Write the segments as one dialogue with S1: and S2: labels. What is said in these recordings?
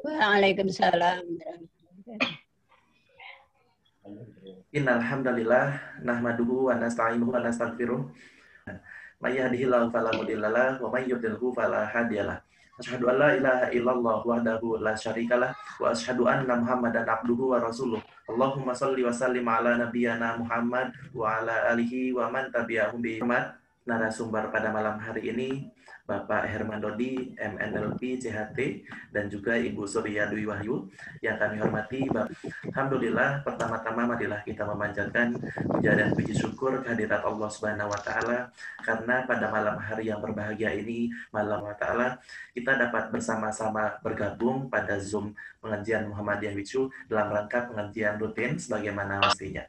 S1: Waalaikumsalam.
S2: Innal hamdalillah nahmaduhu wa nasta'inuhu wa nastaghfiruh. May yahdihillahu fala mudhillalah wa may yudhlilhu fala hadiyalah. Asyhadu an la ilaha illallah wahdahu la syarikalah wa asyhadu anna Muhammadan abduhu wa rasuluh. Allahumma shalli wa sallim ala nabiyyina Muhammad wa ala alihi wa man tabi'ahum bi ihsan. Narasumber pada malam hari ini Bapak Herman Dodi, MNLP, CHT, dan juga Ibu Surya Dwi Wahyu yang kami hormati. Alhamdulillah, pertama-tama marilah kita memanjatkan puja dan puji syukur kehadirat Allah Subhanahu wa taala karena pada malam hari yang berbahagia ini, malam wa taala, kita dapat bersama-sama bergabung pada Zoom pengajian Muhammadiyah Wicu dalam rangka pengajian rutin sebagaimana mestinya.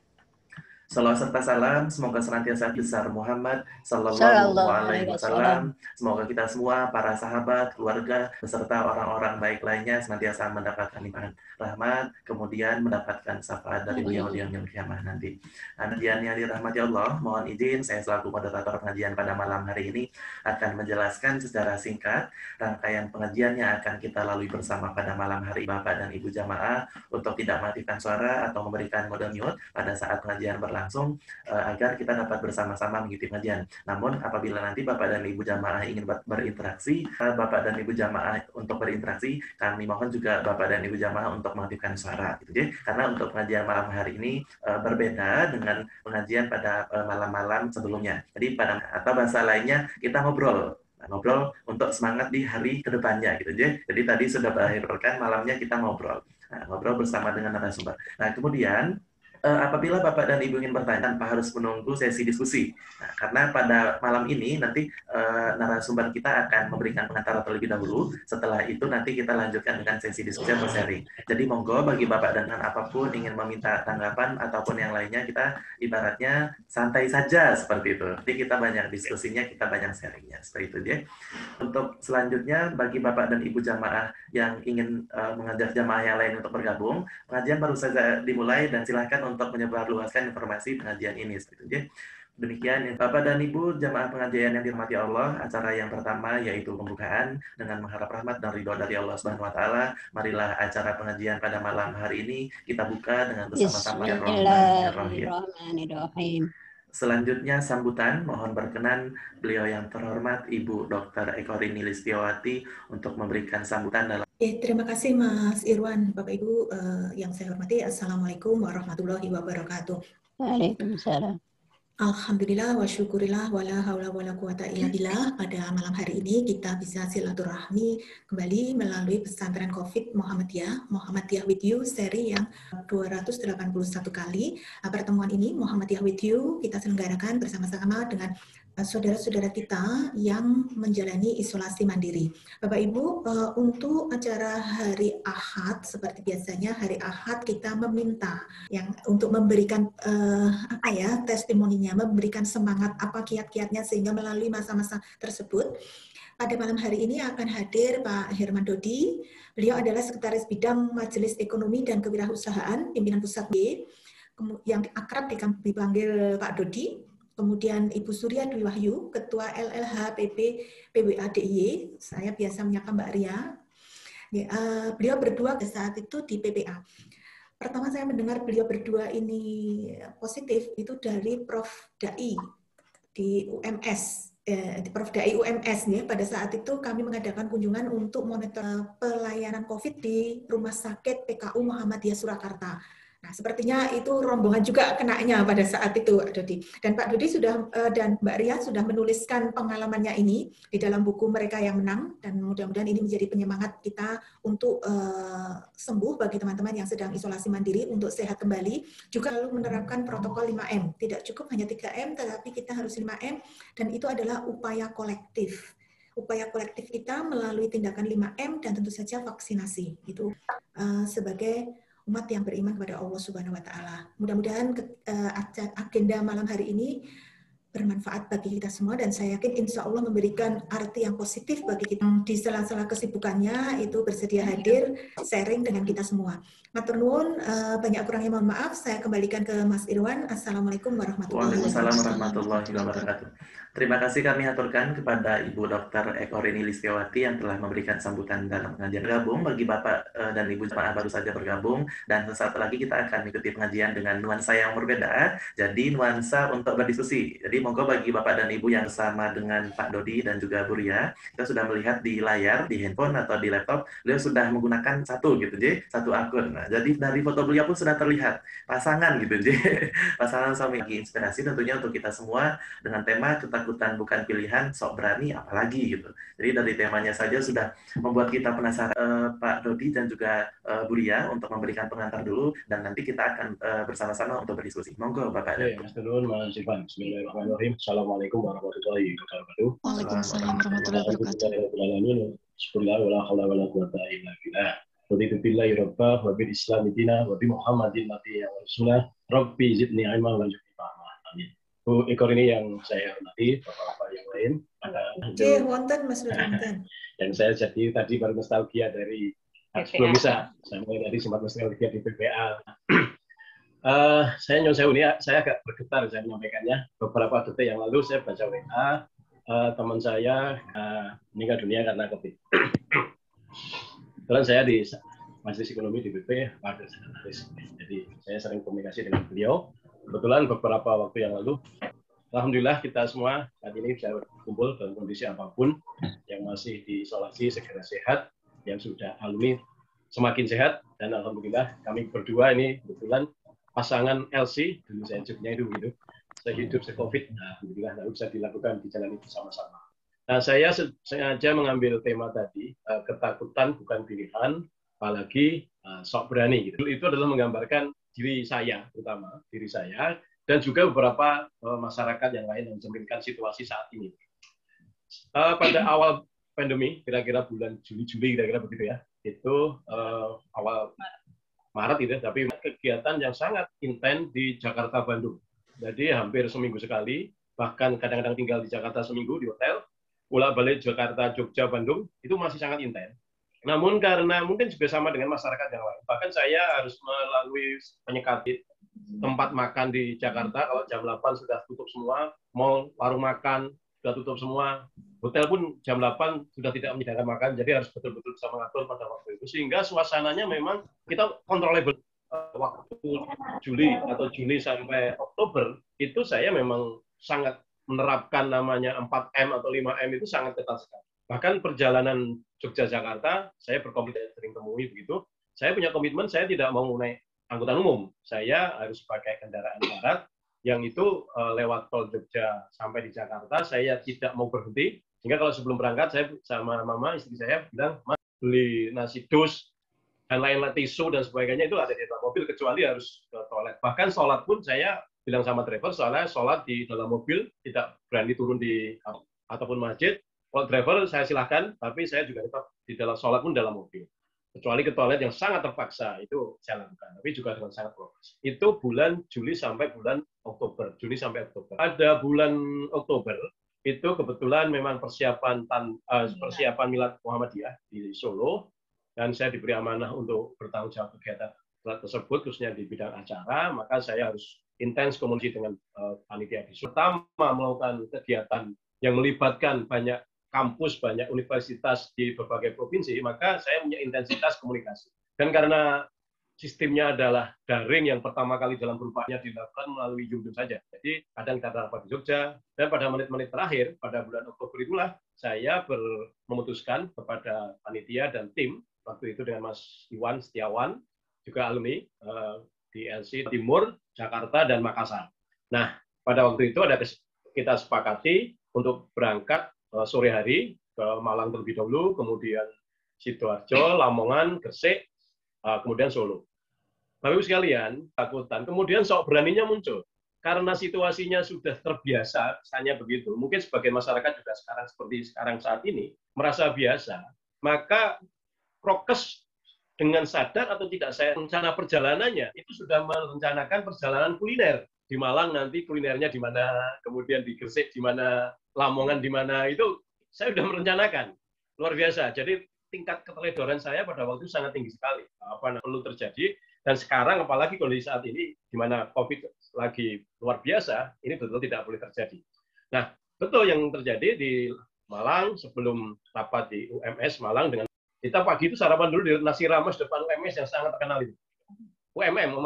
S2: Salawat serta salam semoga senantiasa besar Muhammad Sallallahu Alaihi Wasallam. Semoga kita semua, para sahabat, keluarga, beserta orang-orang baik lainnya senantiasa mendapatkan limpahan rahmat, kemudian mendapatkan syafaat dari beliau di yaumil qiyamah nanti. Pengajian yang dirahmati Allah, mohon izin saya selaku moderator pengajian pada malam hari ini akan menjelaskan secara singkat rangkaian pengajian yang akan kita lalui bersama pada malam hari. Bapak dan Ibu jamaah untuk tidak mematikan suara atau memberikan mode mute pada saat pengajian berlangsung agar kita dapat bersama-sama mengikuti pengajian. Namun apabila nanti Bapak dan Ibu jamaah ingin berinteraksi, Bapak dan Ibu jamaah untuk berinteraksi, kami mohon juga Bapak dan Ibu jamaah untuk mengaktifkan suara, gitu ya. Karena untuk pengajian malam hari ini berbeda dengan pengajian pada malam-malam sebelumnya. Jadi pada atau bahasa lainnya kita ngobrol untuk semangat di hari kedepannya, gitu ya. Jadi tadi sudah berakhirkan malamnya kita ngobrol. Ngobrol bersama dengan narasumber. Nah, kemudian apabila Bapak dan Ibu ingin bertanya tanpa harus menunggu sesi diskusi. Nah, karena pada malam ini nanti narasumber kita akan memberikan pengantar terlebih dahulu. Setelah itu nanti kita lanjutkan dengan sesi diskusi atau sharing. Jadi monggo bagi Bapak dan apapun ingin meminta tanggapan ataupun yang lainnya, kita ibaratnya santai saja seperti itu. Jadi kita banyak diskusinya, kita banyak sharingnya. Seperti itu dia. Untuk selanjutnya bagi Bapak dan Ibu jamaah yang ingin mengajak jamaah yang lain untuk bergabung, pengajian baru saja dimulai dan silakan untuk menyebarluaskan informasi pengajian ini. Demikian Bapak dan Ibu jamaah pengajian yang dirahmati Allah, acara yang pertama yaitu pembukaan dengan mengharap rahmat dan ridho dari Allah Subhanahu wa taala. Marilah acara pengajian pada malam hari ini kita buka dengan bersama-sama.
S1: Bismillahirrahmanirrahim.
S2: Selanjutnya sambutan, mohon berkenan beliau yang terhormat Ibu Dr. Eko Rini Listiawati untuk memberikan sambutan dalam.
S3: Terima kasih Mas Irwan, Bapak Ibu yang saya hormati. Assalamualaikum warahmatullahi wabarakatuh.
S1: Waalaikumsalam.
S3: Alhamdulillah wa syukurillah wa la haula wa la quwata illa billah. Pada malam hari ini kita bisa silaturahmi kembali melalui pesantren Covid Muhammadiyah with you seri yang 281 kali. Pertemuan ini Muhammadiyah with you kita selenggarakan bersama-sama dengan saudara-saudara kita yang menjalani isolasi mandiri. Bapak Ibu, untuk acara hari Ahad seperti biasanya hari Ahad kita meminta yang untuk memberikan testimoninya, memberikan semangat apa kiat-kiatnya sehingga melalui masa-masa tersebut. Pada malam hari ini akan hadir Pak Herman Dodi. Beliau adalah Sekretaris Bidang Majelis Ekonomi dan Kewirausahaan Pimpinan Pusat B, yang akrab dipanggil Pak Dodi. Kemudian Ibu Surya Dwi Wahyu, Ketua LLH PP PWA DIY, saya biasa menyapa Mbak Ria. Beliau berdua saat itu di PPA. Pertama saya mendengar beliau berdua ini positif itu dari Prof. Dai di UMS. Prof. Dai UMS nih, pada saat itu kami mengadakan kunjungan untuk monitor pelayanan COVID di Rumah Sakit PKU Muhammadiyah Surakarta. Nah, sepertinya itu rombongan juga kenanya pada saat itu, Pak Dodi. Dan Pak Dodi sudah dan Mbak Ria sudah menuliskan pengalamannya ini di dalam buku Mereka Yang Menang, dan mudah-mudahan ini menjadi penyemangat kita untuk sembuh bagi teman-teman yang sedang isolasi mandiri untuk sehat kembali. Juga lalu menerapkan protokol 5M. Tidak cukup hanya 3M, tetapi kita harus 5M, dan itu adalah upaya kolektif. Upaya kolektif kita melalui tindakan 5M dan tentu saja vaksinasi. Itu sebagai umat yang beriman kepada Allah Subhanahu wa taala. Mudah-mudahan agenda malam hari ini bermanfaat bagi kita semua, dan saya yakin insya Allah memberikan arti yang positif bagi kita. Di sela-sela kesibukannya itu bersedia hadir sharing dengan kita semua. Matur nuwun, banyak kurangnya mohon maaf. Saya kembalikan ke Mas Irwan. Assalamualaikum warahmatullahi wabarakatuh.
S2: Waalaikumsalam warahmatullahi wabarakatuh. Terima kasih kami aturkan kepada Ibu Dr. Eko Rini Listiawati yang telah memberikan sambutan dalam pengajian bergabung. Bagi Bapak dan Ibu jemaah baru saja bergabung, dan sesaat lagi kita akan mengikuti pengajian dengan nuansa yang berbeda, jadi nuansa untuk berdiskusi. Jadi monggo bagi Bapak dan Ibu yang sama dengan Pak Dodi dan juga Bu Ria, kita sudah melihat di layar, di handphone atau di laptop, beliau sudah menggunakan satu gitu, satu akun. Nah, jadi dari foto beliau pun sudah terlihat pasangan gitu, pasangan suami. Inspirasi tentunya untuk kita semua dengan tema ketakutan bukan pilihan, sok berani apalagi gitu. Jadi dari temanya saja sudah membuat kita penasaran. Pak Dodi dan juga Bu Ria untuk memberikan pengantar dulu, dan nanti kita akan bersama-sama untuk berdiskusi. Monggo Bapak dan
S4: Mas Turun, Mas Ivan. Bismillahirrahmanirrahim. Assalamualaikum warahmatullahi wabarakatuh.
S5: Waalaikumsalam warahmatullahi wabarakatuh.
S4: Bismillah wala haula wala quwwata illa billah. Raditu billahi rabba wa bil islami dina wa bi Muhammadin nabiyyan wa rasulah. Rabbi zidni ilma wa zidni fahma. Amin. Bu Eko ini yang saya hormati, Bapak-bapak yang lain.
S3: Wonten Mas Wonten.
S4: Yang saya jadi tadi baru nostalgia dari sebelum bisa. Saya mulai tadi sempat nostalgia di PPA. Saya nyusun sewu ini, saya agak bergetar saya menyampaikannya. Beberapa detik yang lalu saya baca WA teman saya meninggal dunia karena COVID. Kebetulan saya di Majelis Ekonomi di BP, wakil sekretaris. Jadi saya sering komunikasi dengan beliau. Kebetulan beberapa waktu yang lalu, alhamdulillah kita semua saat ini bisa berkumpul dalam kondisi apapun, yang masih diisolasi segera sehat, yang sudah alumni semakin sehat, dan alhamdulillah kami berdua ini kebetulan pasangan LC, dulu saya sebutnya itu begitu, saya hidup se-COVID, alhamdulillah bisa dilakukan di jalan itu sama-sama. Nah, saya sengaja mengambil tema tadi, ketakutan bukan pilihan, apalagi sok berani. Gitu. Itu adalah menggambarkan diri saya, terutama diri saya, dan juga beberapa masyarakat yang lain yang mencerminkan situasi saat ini. Pada awal pandemi, kira-kira bulan Juli, kira-kira begitu ya, itu awal Maret itu, tapi kegiatan yang sangat intens di Jakarta, Bandung. Jadi hampir seminggu sekali, bahkan kadang-kadang tinggal di Jakarta seminggu di hotel, bolak-balik Jakarta, Jogja, Bandung, itu masih sangat intens. Namun karena mungkin juga sama dengan masyarakat yang lain, bahkan saya harus melalui penyekat tempat makan di Jakarta, kalau jam 8 sudah tutup semua, mall, warung makan, sudah tutup semua, hotel pun jam 8 sudah tidak menyediakan makan, jadi harus betul-betul bisa mengatur pada waktu itu. Sehingga suasananya memang kita controllable. Waktu Juli atau Juni sampai Oktober, itu saya memang sangat menerapkan namanya 4M atau 5M itu sangat ketat sekali. Bahkan perjalanan Jogja-Jakarta, saya berkomitmen sering temui begitu, saya punya komitmen saya tidak mau naik angkutan umum. Saya harus pakai kendaraan darat, yang itu lewat tol Jogja sampai di Jakarta, saya tidak mau berhenti. Sehingga kalau sebelum berangkat, saya sama mama, istri saya bilang, Mas, beli nasi dus, dan lain-lain tisu dan sebagainya itu ada di dalam mobil, kecuali harus ke toilet. Bahkan sholat pun saya bilang sama driver, soalnya sholat di dalam mobil, tidak berani turun di ataupun masjid. Kalau driver saya silahkan, tapi saya juga tetap di dalam sholat pun dalam mobil. Kecuali ke toilet yang sangat terpaksa, itu saya lakukan. Tapi juga dengan sangat progres. Itu bulan Juli sampai bulan Oktober. Juli sampai Oktober. Ada bulan Oktober, itu kebetulan memang persiapan Milad Muhammadiyah di Solo, dan saya diberi amanah untuk bertanggung jawab kegiatan tersebut, khususnya di bidang acara, maka saya harus intens komunikasi dengan panitia di Solo. Pertama, melakukan kegiatan yang melibatkan banyak kampus, banyak universitas di berbagai provinsi, maka saya punya intensitas komunikasi. Dan karena sistemnya adalah daring yang pertama kali dalam perubahannya dilakukan melalui Zoom saja. Jadi kadang kita rapat di Jogja, dan pada menit-menit terakhir, pada bulan Oktober itulah, saya memutuskan kepada panitia dan tim, waktu itu dengan Mas Iwan Setiawan, juga alumni di LC Timur, Jakarta, dan Makassar. Nah, pada waktu itu ada kita sepakati untuk berangkat sore hari ke Malang terlebih dahulu, kemudian Sidoarjo, Lamongan, Gresik, kemudian Solo. Bapak-Ibu sekalian, takutan, kemudian sok beraninya muncul. Karena situasinya sudah terbiasa, misalnya begitu, mungkin sebagian masyarakat juga sekarang seperti sekarang saat ini, merasa biasa, maka prokes dengan sadar atau tidak saya rencana perjalanannya, itu sudah merencanakan perjalanan kuliner. Di Malang nanti kulinernya di mana, kemudian di Gresik di mana, Lamongan di mana, itu saya sudah merencanakan. Luar biasa. Jadi tingkat keteledoran saya pada waktu itu sangat tinggi sekali. Apa perlu terjadi, dan sekarang apalagi kondisi saat ini, di mana COVID lagi luar biasa, ini betul-betul tidak boleh terjadi. Nah, betul yang terjadi di Malang sebelum rapat di UMS Malang dengan kita pagi itu sarapan dulu di nasi rames depan UMS yang sangat terkenal itu. UMM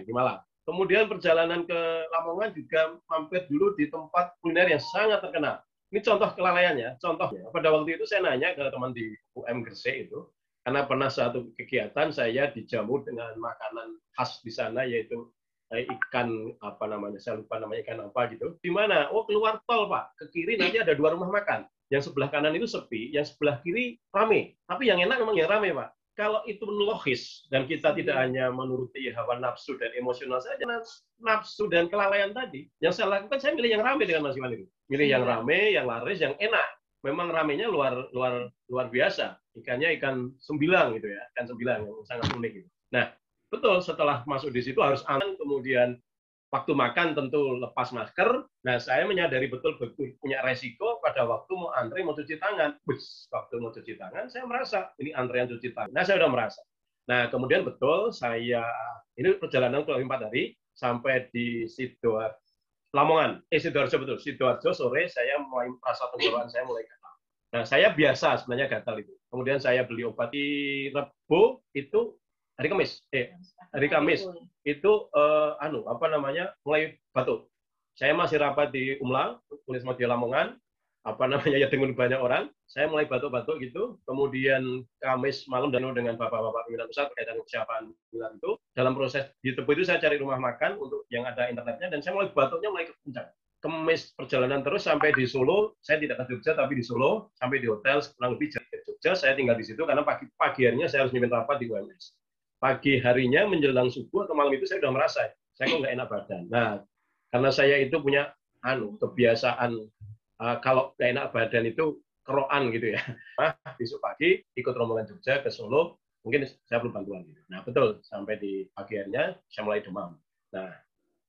S4: di Malang. Kemudian perjalanan ke Lamongan juga mampir dulu di tempat kuliner yang sangat terkenal. Ini contoh kelalaiannya. Contohnya, pada waktu itu saya nanya ke teman di UM Gresik itu, karena pernah satu kegiatan saya dijamu dengan makanan khas di sana, yaitu ikan apa namanya, saya lupa namanya ikan apa gitu. Di mana? Oh, keluar tol Pak, ke kiri nanti ada 2 rumah makan. Yang sebelah kanan itu sepi, yang sebelah kiri rame. Tapi yang enak memang yang rame Pak. Kalau itu logis dan kita tidak hanya menuruti hawa nafsu dan emosional saja, nafsu dan kelalaian tadi, yang saya lakukan saya milih yang rame dengan Mas Iwan itu. Milih yang rame, yang laris, yang enak. Memang ramenya luar biasa. Ikannya ikan sembilang gitu ya, ikan sembilang yang sangat unik gitu. Nah, betul setelah masuk di situ harus aman, kemudian waktu makan tentu lepas masker. Nah, saya menyadari betul punya resiko pada waktu mau antri, mau cuci tangan. Waktu mau cuci tangan, saya merasa ini antrean cuci tangan. Nah, saya udah merasa. Nah, kemudian betul ini perjalanan kurang 4 hari sampai di Sidoarjo, Lamongan. Sidoarjo betul. Sidoarjo sore saya mulai merasa tenggorokan saya mulai gatal. Nah, saya biasa sebenarnya gatal itu. Kemudian saya beli obat di Rebo itu hari Kamis itu mulai batuk. Saya masih rapat di Umla, Unisma di Lamongan, ya dengan banyak orang. Saya mulai batuk-batuk gitu. Kemudian Kamis malam dengan bapak-bapak pimpinan pusat berkaitan kesiapan bulan itu. Dalam proses di Tebu itu saya cari rumah makan untuk yang ada internetnya dan saya mulai batuknya mulai kencang. Kamis perjalanan terus sampai di Solo. Saya tidak ke Jogja tapi di Solo sampai di hotel kurang lebih jam Jogja. Saya tinggal di situ karena pagi harinya saya harus mimpin rapat di UMS. Pagi harinya menjelang subuh atau malam itu saya sudah merasa saya kok nggak enak badan. Nah, karena saya itu punya kebiasaan kalau nggak enak badan itu keroan gitu ya. Nah, besok pagi ikut rombongan Jogja ke Solo, mungkin saya perlu bantuan gitu. Nah, betul sampai di pagi harinya saya mulai demam. Nah,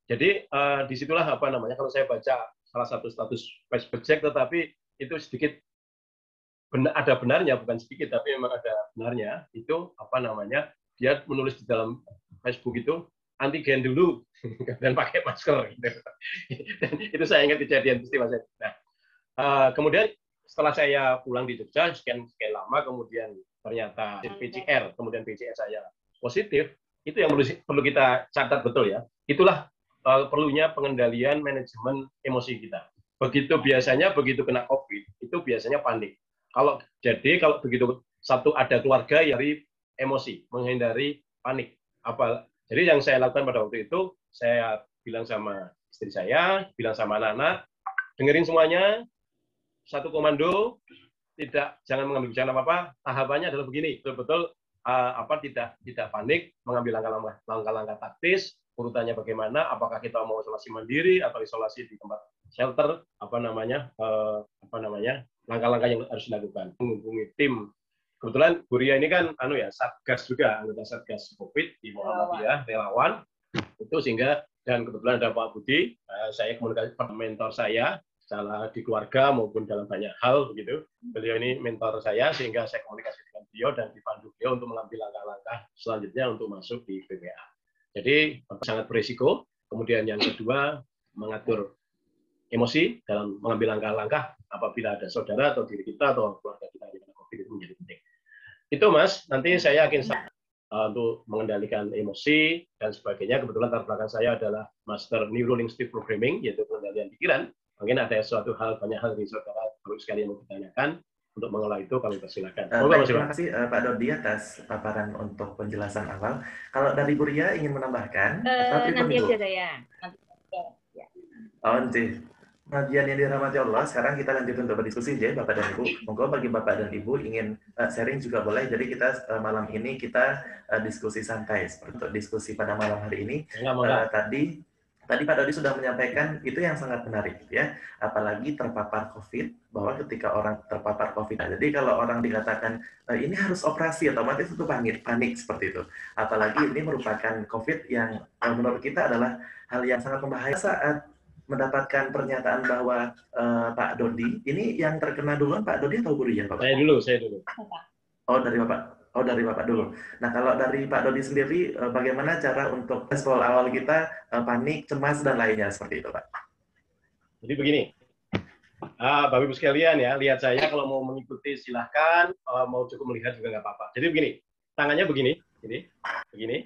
S4: jadi disitulah kalau saya baca salah satu status Facebook Jack, tetapi itu sedikit ada benarnya, bukan sedikit tapi memang ada benarnya, itu dia menulis di dalam Facebook itu antigen dulu dan pakai masker gitu. Dan itu saya ingat kejadian peristiwa saya. Nah, kemudian setelah saya pulang di Jogja sekian lama, kemudian ternyata PCR, kemudian PCR saya positif, itu yang perlu kita catat betul ya. Itulah perlunya pengendalian manajemen emosi kita. Begitu kena COVID, itu biasanya panik. Kalau begitu ada keluarga yang emosi, menghindari panik. Jadi yang saya lakukan pada waktu itu, saya bilang sama istri saya, bilang sama anak-anak, dengerin semuanya, satu komando, jangan mengambil bicara apa-apa, tahapannya adalah begini, betul-betul tidak panik, mengambil langkah-langkah taktis, urutannya bagaimana, apakah kita mau isolasi mandiri atau isolasi di tempat shelter, langkah-langkah yang harus dilakukan, menghubungi tim. Kebetulan Bu Ria ini kan Satgas juga, anggota Satgas COVID di Muhammadiyah, relawan itu, sehingga dan kebetulan ada Pak Budi, saya komunikasi dengan mentor saya secara di keluarga maupun dalam banyak hal begitu. Beliau ini mentor saya sehingga saya komunikasi dengan beliau dan dipandu beliau untuk mengambil langkah-langkah selanjutnya untuk masuk di PPA. Jadi sangat berisiko. Kemudian yang kedua, mengatur emosi dalam mengambil langkah-langkah apabila ada saudara atau diri kita atau keluarga kita yang COVID itu menjadi penting. Itu Mas, nanti saya yakin untuk mengendalikan emosi dan sebagainya. Kebetulan latar belakang saya adalah Master Neuro-Linguistic Programming, yaitu pengendalian pikiran. Mungkin ada banyak hal yang saudara perlu sekali mau ditanyakan. Untuk mengolah itu kami persilakan.
S2: Terima kasih Pak Dodi atas paparan untuk penjelasan awal. Kalau dari Bu Ria ingin menambahkan?
S6: Nanti aja saya.
S2: Kajian yang dirahmati Allah, sekarang kita lanjut untuk berdiskusi ya Bapak dan Ibu. Monggo bagi Bapak dan Ibu ingin sharing juga boleh. Jadi kita malam ini kita diskusi santai. Untuk diskusi pada malam hari ini, tadi Pak Dodi sudah menyampaikan itu yang sangat menarik ya. Apalagi terpapar COVID, bahwa ketika orang terpapar COVID, jadi kalau orang dikatakan ini harus operasi, otomatis itu panik seperti itu. Apalagi ini merupakan COVID yang menurut kita adalah hal yang sangat membahayakan. Saat mendapatkan pernyataan bahwa Pak Dodi, ini yang terkena duluan Pak Dodi atau Bu Ria, Pak?
S4: Saya dulu.
S2: Dari Bapak dulu. Nah, kalau dari Pak Dodi sendiri, bagaimana cara untuk respon awal kita, panik, cemas, dan lainnya seperti itu, Pak?
S4: Jadi begini, Bapak Ibu sekalian ya, lihat saya kalau mau mengikuti silahkan, mau cukup melihat juga nggak apa-apa. Jadi begini, tangannya begini, begini. Jadi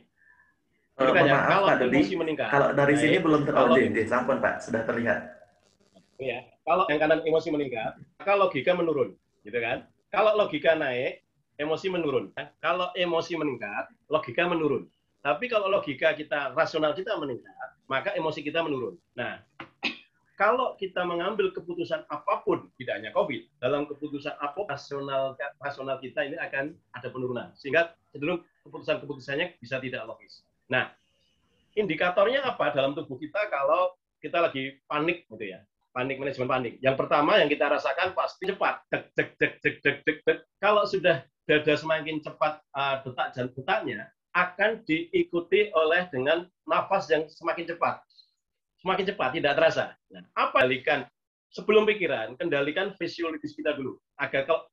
S2: Mohon
S4: kayak
S2: maaf
S4: kalau
S2: Pak Dodi,
S4: emosi meningkat,
S2: kalau dari sini
S4: naik,
S2: belum
S4: kalau
S2: sampun Pak, sudah terlihat.
S4: ya, kalau yang kanan emosi meningkat, maka logika menurun, gitu kan? Kalau logika naik, emosi menurun. Kalau emosi meningkat, logika menurun. Tapi kalau logika kita, rasional kita meningkat, maka emosi kita menurun. Nah, kalau kita mengambil keputusan apapun, tidak hanya COVID, dalam keputusan apapun, rasional kita ini akan ada penurunan. Sehingga cenderung keputusan-keputusannya bisa tidak logis. Nah, indikatornya apa dalam tubuh kita kalau kita lagi panik gitu ya? Panik, manajemen panik. Yang pertama yang kita rasakan pasti cepat. Deg, deg, deg, deg, deg, deg, deg. Kalau sudah dada semakin cepat detak detaknya, akan diikuti oleh dengan nafas yang semakin cepat. Semakin cepat, tidak terasa. Nah, apa kendalikan sebelum pikiran, kendalikan fisiologis kita dulu. Agar kalau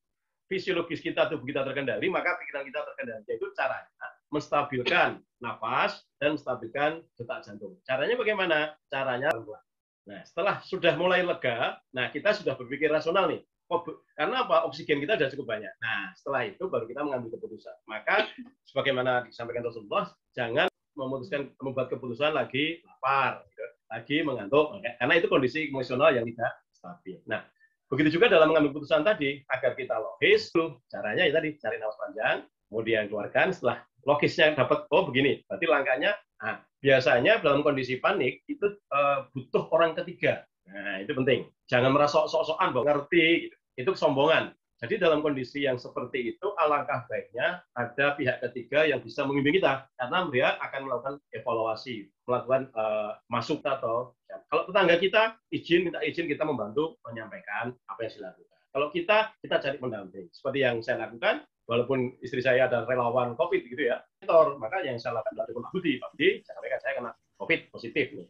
S4: fisiologis kita, tubuh kita terkendali, maka pikiran kita terkendali. Yaitu caranya menstabilkan nafas dan menstabilkan detak jantung. Caranya bagaimana? Caranya pelan-pelan. Nah, setelah sudah mulai lega, nah kita sudah berpikir rasional nih. Karena apa? Oksigen kita sudah cukup banyak. Nah, setelah itu baru kita mengambil keputusan. Maka, sebagaimana disampaikan Rasulullah, jangan membuat keputusan lagi lapar, lagi mengantuk, karena itu kondisi emosional yang tidak stabil. Nah, begitu juga dalam mengambil keputusan tadi, agar kita logis, caranya ya tadi, cari nafas panjang, kemudian keluarkan, setelah logisnya dapat, oh begini, berarti langkahnya, nah, biasanya dalam kondisi panik, itu butuh orang ketiga. Nah, itu penting. Jangan merasa sok-sokan bahwa ngerti, gitu. Itu kesombongan. Jadi dalam kondisi yang seperti itu, alangkah baiknya ada pihak ketiga yang bisa membimbing kita, karena dia akan melakukan evaluasi, melakukan masuk atau ya. Kalau tetangga kita minta izin kita membantu menyampaikan apa yang dilakukan. Kalau kita cari pendamping, seperti yang saya lakukan, walaupun istri saya ada relawan COVID gitu ya, maka yang saya lakukan dari Pak Budi, sampaikan saya kena COVID positif nih.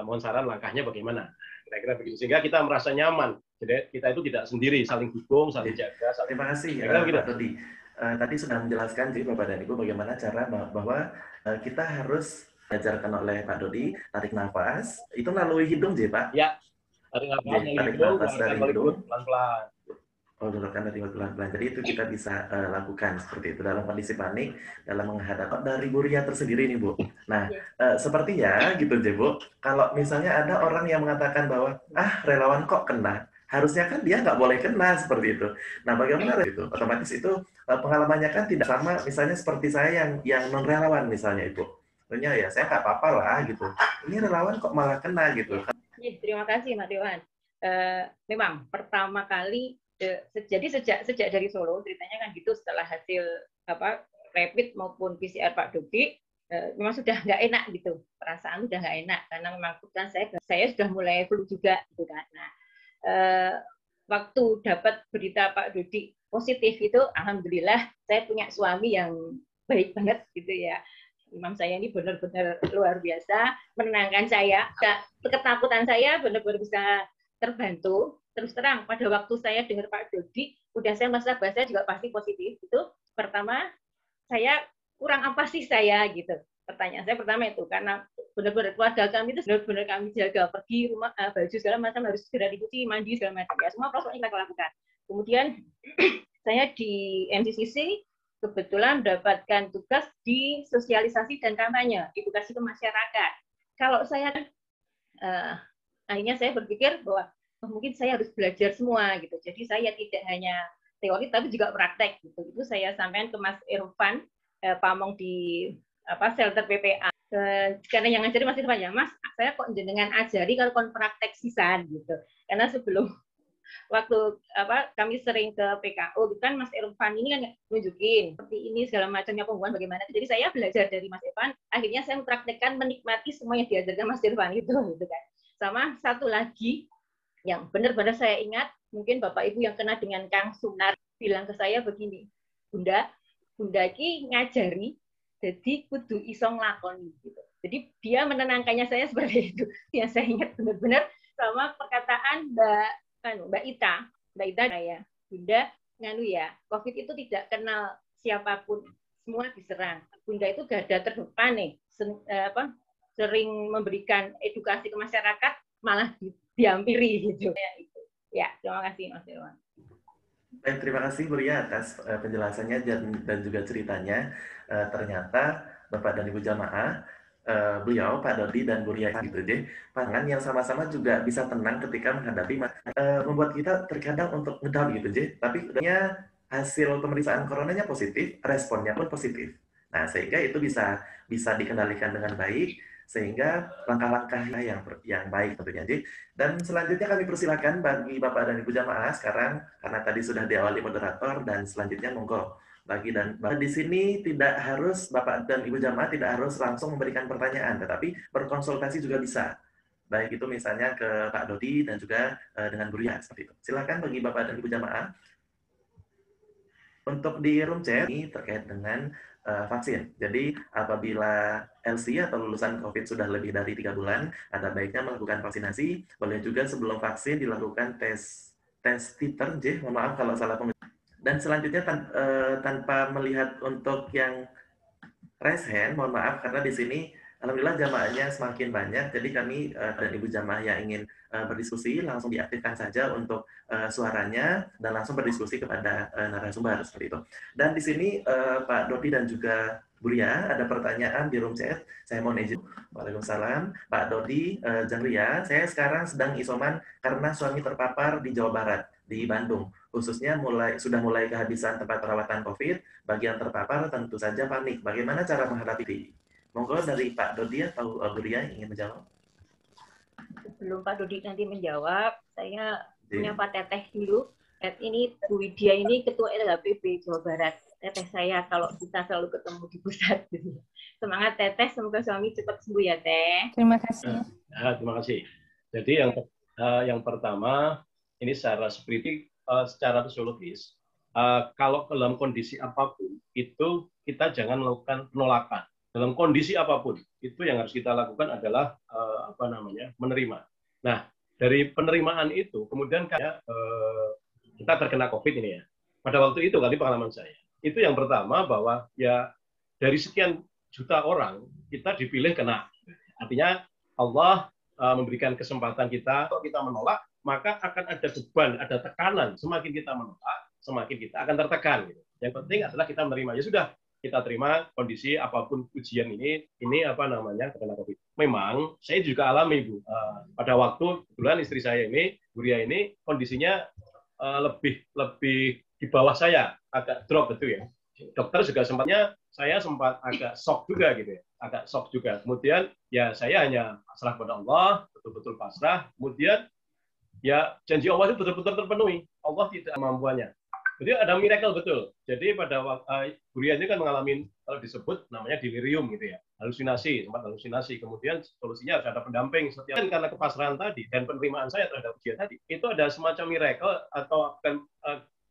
S4: Mohon saran langkahnya bagaimana? Kira-kira begitu, sehingga kita merasa nyaman. Jadi kita itu tidak sendiri, saling dukung, saling jaga.
S2: Terima kasih Pak Dodi. Tadi sudah menjelaskan jadi Bapak dan Ibu bagaimana cara bahwa kita harus diajarkan oleh Pak Dodi tarik nafas itu melalui hidung, Pak.
S4: Ya, tarik nafas dari hidung, pelan-pelan.
S2: Oh, keluarkan dari pelan-pelan. Jadi itu kita bisa lakukan seperti itu dalam kondisi panik, dalam menghadap dari Bu Ria tersendiri nih Bu. Nah, seperti ya gitu Bu. Kalau misalnya ada orang yang mengatakan bahwa relawan kok kena, harusnya kan dia nggak boleh kena seperti itu. Nah, bagaimana itu? Otomatis itu pengalamannya kan tidak sama. Misalnya seperti saya yang non relawan misalnya Ibu. Tentunya ya saya nggak apa-apa lah gitu. Ini relawan kok malah kena gitu.
S6: Terima kasih Mas Dewan. Memang pertama kali jadi sejak dari Solo ceritanya kan gitu, setelah hasil rapid maupun PCR Pak Dodi memang sudah nggak enak gitu, perasaan sudah nggak enak karena memang kan saya sudah mulai flu juga gitu kan. Nah, waktu dapat berita Pak Dodi positif itu, alhamdulillah saya punya suami yang baik banget gitu ya. Imam saya ini benar-benar luar biasa, menenangkan saya. Ketakutan saya benar-benar bisa terbantu. Terus terang, pada waktu saya dengar Pak Dodi, udah saya merasa bahasa juga pasti positif. Itu pertama, saya kurang apa sih saya gitu. Pertanyaan saya pertama itu, karena benar-benar keluarga kami itu benar-benar kami jaga, pergi rumah, baju segala macam harus segera dicuci, mandi segala macam. Ya, semua proses kita lakukan. Kemudian saya di MCCC kebetulan mendapatkan tugas di sosialisasi dan kampanye, edukasi ke masyarakat. Kalau saya akhirnya saya berpikir bahwa mungkin saya harus belajar semua gitu. Jadi saya tidak hanya teori tapi juga praktek gitu. Itu saya sampaikan ke Mas Irfan Pamong di shelter PPA. Karena yang ngajari Mas Irfan ya, Mas, saya kok jenengan ajari kalau kon praktek sisan gitu. Karena sebelum waktu kami sering ke PKO gitu kan, Mas Irfan ini kan nunjukin seperti ini segala macamnya pembuatan bagaimana. Jadi saya belajar dari Mas Irfan, akhirnya saya mempraktekkan menikmati semua yang diajarkan Mas Irfan gitu kan. Sama satu lagi yang benar-benar saya ingat, mungkin Bapak Ibu yang kena dengan Kang Sunar bilang ke saya begini, Bunda ini ngajari, jadi kudu iso nglakoni gitu. Jadi dia menenangkannya saya seperti itu. Yang saya ingat benar-benar sama perkataan Mbak Ita ya, Bunda nganu ya, COVID itu tidak kenal siapapun, semua diserang. Bunda itu garda terdepan nih, sering memberikan edukasi ke masyarakat, malah dihampiri gitu. Ya, terima kasih Mas Irwan.
S2: Baik, terima kasih Bu Ria atas penjelasannya dan juga ceritanya. Ternyata Bapak dan Ibu jamaah, beliau Pak Dodi dan Bu Ria gitu deh, pangan yang sama-sama juga bisa tenang ketika menghadapi membuat kita terkadang untuk ngedown gitu deh. Tapi hasil pemeriksaan coronanya positif, responnya pun positif. Nah, sehingga itu bisa dikendalikan dengan baik, sehingga langkah-langkah yang baik tentunya. Dan selanjutnya kami persilakan bagi Bapak dan Ibu jamaah sekarang, karena tadi sudah diawali moderator, dan selanjutnya monggo lagi. Dan di sini tidak harus Bapak dan Ibu jamaah tidak harus langsung memberikan pertanyaan, tetapi berkonsultasi juga bisa. Baik itu misalnya ke Pak Dodi dan juga dengan Bu Ria seperti itu. Silakan bagi Bapak dan Ibu jamaah. Untuk di room chat ini terkait dengan vaksin. Jadi apabila LC atau lulusan COVID sudah lebih dari 3 bulan, ada baiknya melakukan vaksinasi. Boleh juga sebelum vaksin dilakukan tes titer, mohon maaf kalau salah pengucapan. Dan selanjutnya tanpa melihat untuk yang raise hand, mohon maaf karena di sini alhamdulillah jamaahnya semakin banyak. Jadi kami dan Ibu jamaah yang ingin berdiskusi langsung diaktifkan saja untuk suaranya dan langsung berdiskusi kepada narasumber seperti itu. Dan di sini Pak Dodi dan juga Bu Ria ada pertanyaan di room chat. Saya mohon izin. Waalaikumsalam. Pak Dodi, Jangria, saya sekarang sedang isoman karena suami terpapar di Jawa Barat, di Bandung. Khususnya sudah mulai kehabisan tempat perawatan COVID. Bagi yang terpapar tentu saja panik. Bagaimana cara menghadapi ini? Monggo dari Pak Dodi atau Bu Ria ingin menjawab.
S6: Sebelum Pak Dodi nanti menjawab, saya punya Pak Teteh dulu. Ini Bu Widya ini Ketua LHPB Jawa Barat. Teteh saya kalau kita selalu ketemu di pusat. Semangat Teteh, semoga suami cepat sembuh ya Teh.
S5: Terima kasih.
S4: Terima kasih. Jadi yang pertama ini secara spiritual, secara fisiologis, kalau dalam kondisi apapun itu kita jangan melakukan penolakan. Dalam kondisi apapun itu yang harus kita lakukan adalah menerima. Nah, dari penerimaan itu kemudian kita terkena COVID ini ya. Pada waktu itu kali pengalaman saya itu yang pertama bahwa ya dari sekian juta orang kita dipilih kena. Artinya Allah memberikan kesempatan kita. Kalau kita menolak maka akan ada beban, ada tekanan. Semakin kita menolak, semakin kita akan tertekan. Yang penting adalah kita menerima. Ya sudah, kita terima kondisi apapun ujian ini terkena COVID. Memang saya juga alami Bu. Pada waktu kebetulan istri saya ini, Bu Ria ini kondisinya lebih di bawah saya, agak drop gitu ya. Dokter juga saya sempat agak shock juga gitu ya, agak shock juga. Kemudian ya saya hanya pasrah kepada Allah, betul-betul pasrah. Kemudian ya janji Allah itu betul-betul terpenuhi. Allah tidak kemampuannya. Jadi ada miracle betul. Jadi pada waktu Bu Ria ini kan mengalami kalau disebut namanya delirium gitu ya, halusinasi, sempat halusinasi. Kemudian solusinya harus ada pendamping. Setiap karena kepasrahan tadi dan penerimaan saya terhadap ujian tadi, itu ada semacam miracle atau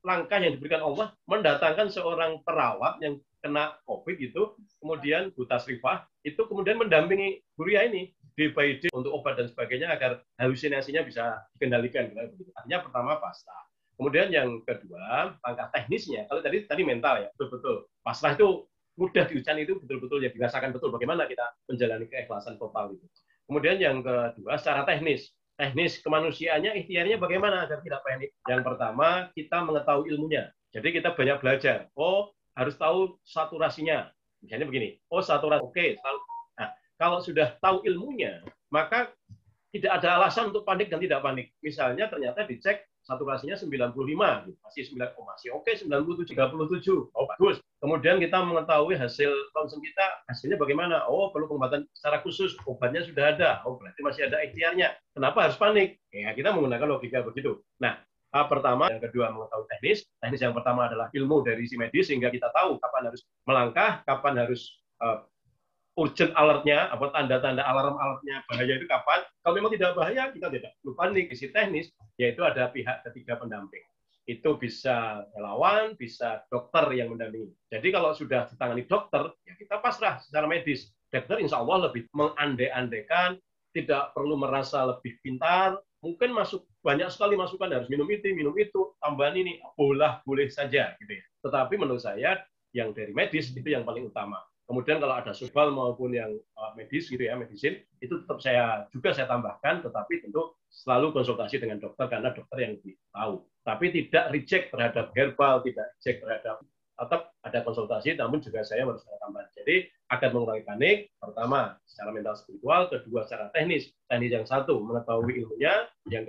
S4: langkah yang diberikan Allah mendatangkan seorang perawat yang kena COVID itu, kemudian Bu Tasrifah itu kemudian mendampingi Bu Ria ini day by day untuk obat dan sebagainya agar halusinasinya bisa dikendalikan. Artinya pertama pasrah. Kemudian yang kedua, langkah teknisnya, kalau tadi mental ya, betul-betul. Pasrah itu mudah diucapkan, itu betul-betul ya dirasakan betul bagaimana kita menjalani keikhlasan total itu. Kemudian yang kedua, secara teknis kemanusiaannya, ikhtiarnya bagaimana agar tidak panik. Yang pertama, kita mengetahui ilmunya. Jadi kita banyak belajar. Oh, harus tahu saturasinya. Misalnya begini, saturasi, oke. Nah, kalau sudah tahu ilmunya, maka tidak ada alasan untuk panik dan tidak panik. Misalnya ternyata dicek saturasinya 95, masih oke, 97, 37, bagus. Kemudian kita mengetahui hasil ronsen kita, hasilnya bagaimana? Perlu pengobatan secara khusus, obatnya sudah ada, berarti masih ada ikhtiarnya. Kenapa harus panik? Ya kita menggunakan logika begitu. Nah, pertama, yang kedua mengetahui teknis yang pertama adalah ilmu dari si medis, sehingga kita tahu kapan harus melangkah, kapan harus urgent alertnya, tanda-tanda alarm-alertnya bahaya itu kapan. Kalau memang tidak bahaya, kita tidak perlu panik. Isi teknis, yaitu ada pihak ketiga pendamping. Itu bisa relawan, bisa dokter yang mendampingi. Jadi kalau sudah ditangani dokter, ya kita pasrah secara medis. Dokter insya Allah lebih mengandai-andaikan, tidak perlu merasa lebih pintar. Mungkin banyak sekali masukan, harus minum itu, tambahan ini, boleh saja. Gitu ya. Tetapi menurut saya, yang dari medis itu yang paling utama. Kemudian kalau ada subal maupun yang medis gitu ya, medisin, itu tetap saya tambahkan, tetapi tentu selalu konsultasi dengan dokter karena dokter yang lebih tahu. Tapi tidak reject terhadap herbal, tidak reject terhadap, tetap ada konsultasi, namun juga saya harus tambah. Jadi akan mengurangi panik, pertama secara mental spiritual, kedua secara teknis. Teknis yang satu mengetahui ilmunya, yang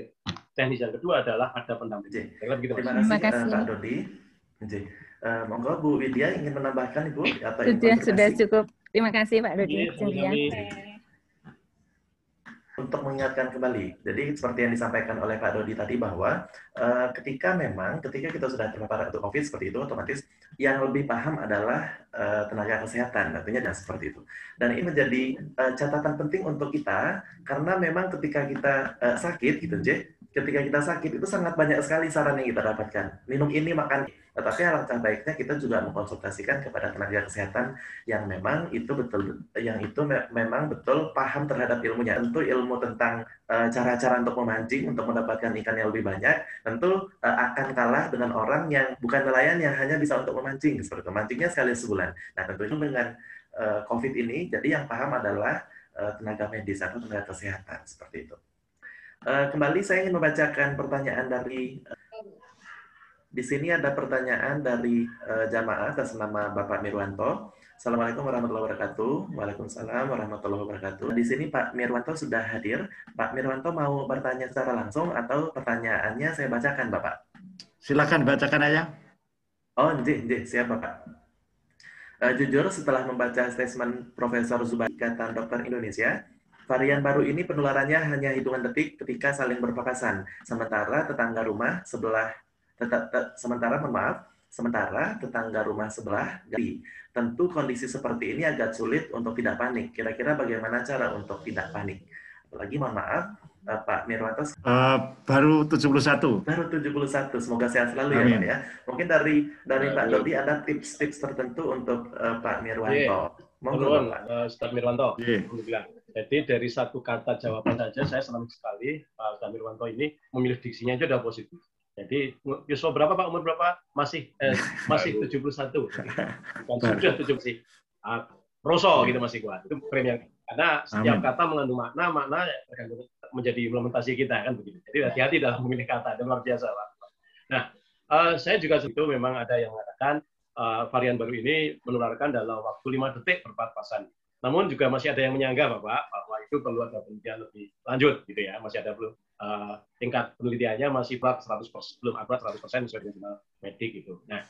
S4: teknis yang kedua adalah ada pendamping.
S2: Terima kasih Pak Dodi. Monggo Bu Widya ingin menambahkan Ibu atau
S7: sudah cukup. Terima kasih Pak Dodi.
S2: Untuk mengingatkan kembali, jadi seperti yang disampaikan oleh Pak Dodi tadi bahwa ketika kita sudah terpapar untuk COVID seperti itu, otomatis yang lebih paham adalah tenaga kesehatan, artinya dan seperti itu. Dan ini menjadi catatan penting untuk kita karena memang ketika kita sakit, gitu, ketika kita sakit itu sangat banyak sekali saran yang kita dapatkan. Minum ini, makan. Tetapi alangkah baiknya kita juga mengkonsultasikan kepada tenaga kesehatan yang memang itu memang betul paham terhadap ilmunya. Tentu ilmu tentang cara-cara untuk memancing untuk mendapatkan ikan yang lebih banyak tentu akan kalah dengan orang yang bukan nelayan yang hanya bisa untuk memancing seperti itu. Mancingnya sekali sebulan. Nah, tentunya dengan COVID ini jadi yang paham adalah tenaga medis atau tenaga kesehatan seperti itu. Kembali saya ingin membacakan pertanyaan dari di sini ada pertanyaan dari jamaah atas nama Bapak Mirwanto. Assalamualaikum warahmatullahi wabarakatuh. Waalaikumsalam warahmatullahi wabarakatuh. Di sini Pak Mirwanto sudah hadir. Pak Mirwanto mau bertanya secara langsung atau pertanyaannya saya bacakan, Bapak?
S8: Silakan bacakan aja.
S2: Oh, siap Bapak. Jujur setelah membaca statement Profesor Zubairi Ikatan Dokter Indonesia, varian baru ini penularannya hanya hitungan detik ketika saling berpapasan. Sementara tetangga rumah sebelah sementara tetangga rumah sebelah jadi tentu kondisi seperti ini agak sulit untuk tidak panik. Kira-kira bagaimana cara untuk tidak panik? Apalagi mohon maaf, Pak Mirwanto
S8: baru 71.
S2: Baru 71. Semoga sehat selalu ya Pak ya. Mungkin dari Pak Dodi ada tips-tips tertentu untuk Pak Mirwanto.
S4: Monggo Ustaz Mirwanto. Jadi dari satu kata jawaban saja saya senang sekali Pak Ustaz Mirwanto ini memilih diksinya itu sudah positif. Jadi Yusuf berapa Pak, umur berapa? Masih 71. Bukan sudah 70 sih. Roso gitu masih kuat. Itu keren yang karena setiap kata mengandung makna menjadi implementasi kita kan begitu. Jadi hati-hati dalam memilih kata, itu luar biasa Pak. Nah, saya juga itu memang ada yang mengatakan varian baru ini menularkan dalam waktu 5 detik berpapasan. Namun juga masih ada yang menyanggah Bapak bahwa itu perlu ada penelitian lebih lanjut gitu ya, masih ada belum tingkat penelitiannya masih belum akurat 100% sesuai dengan medik gitu. Nah,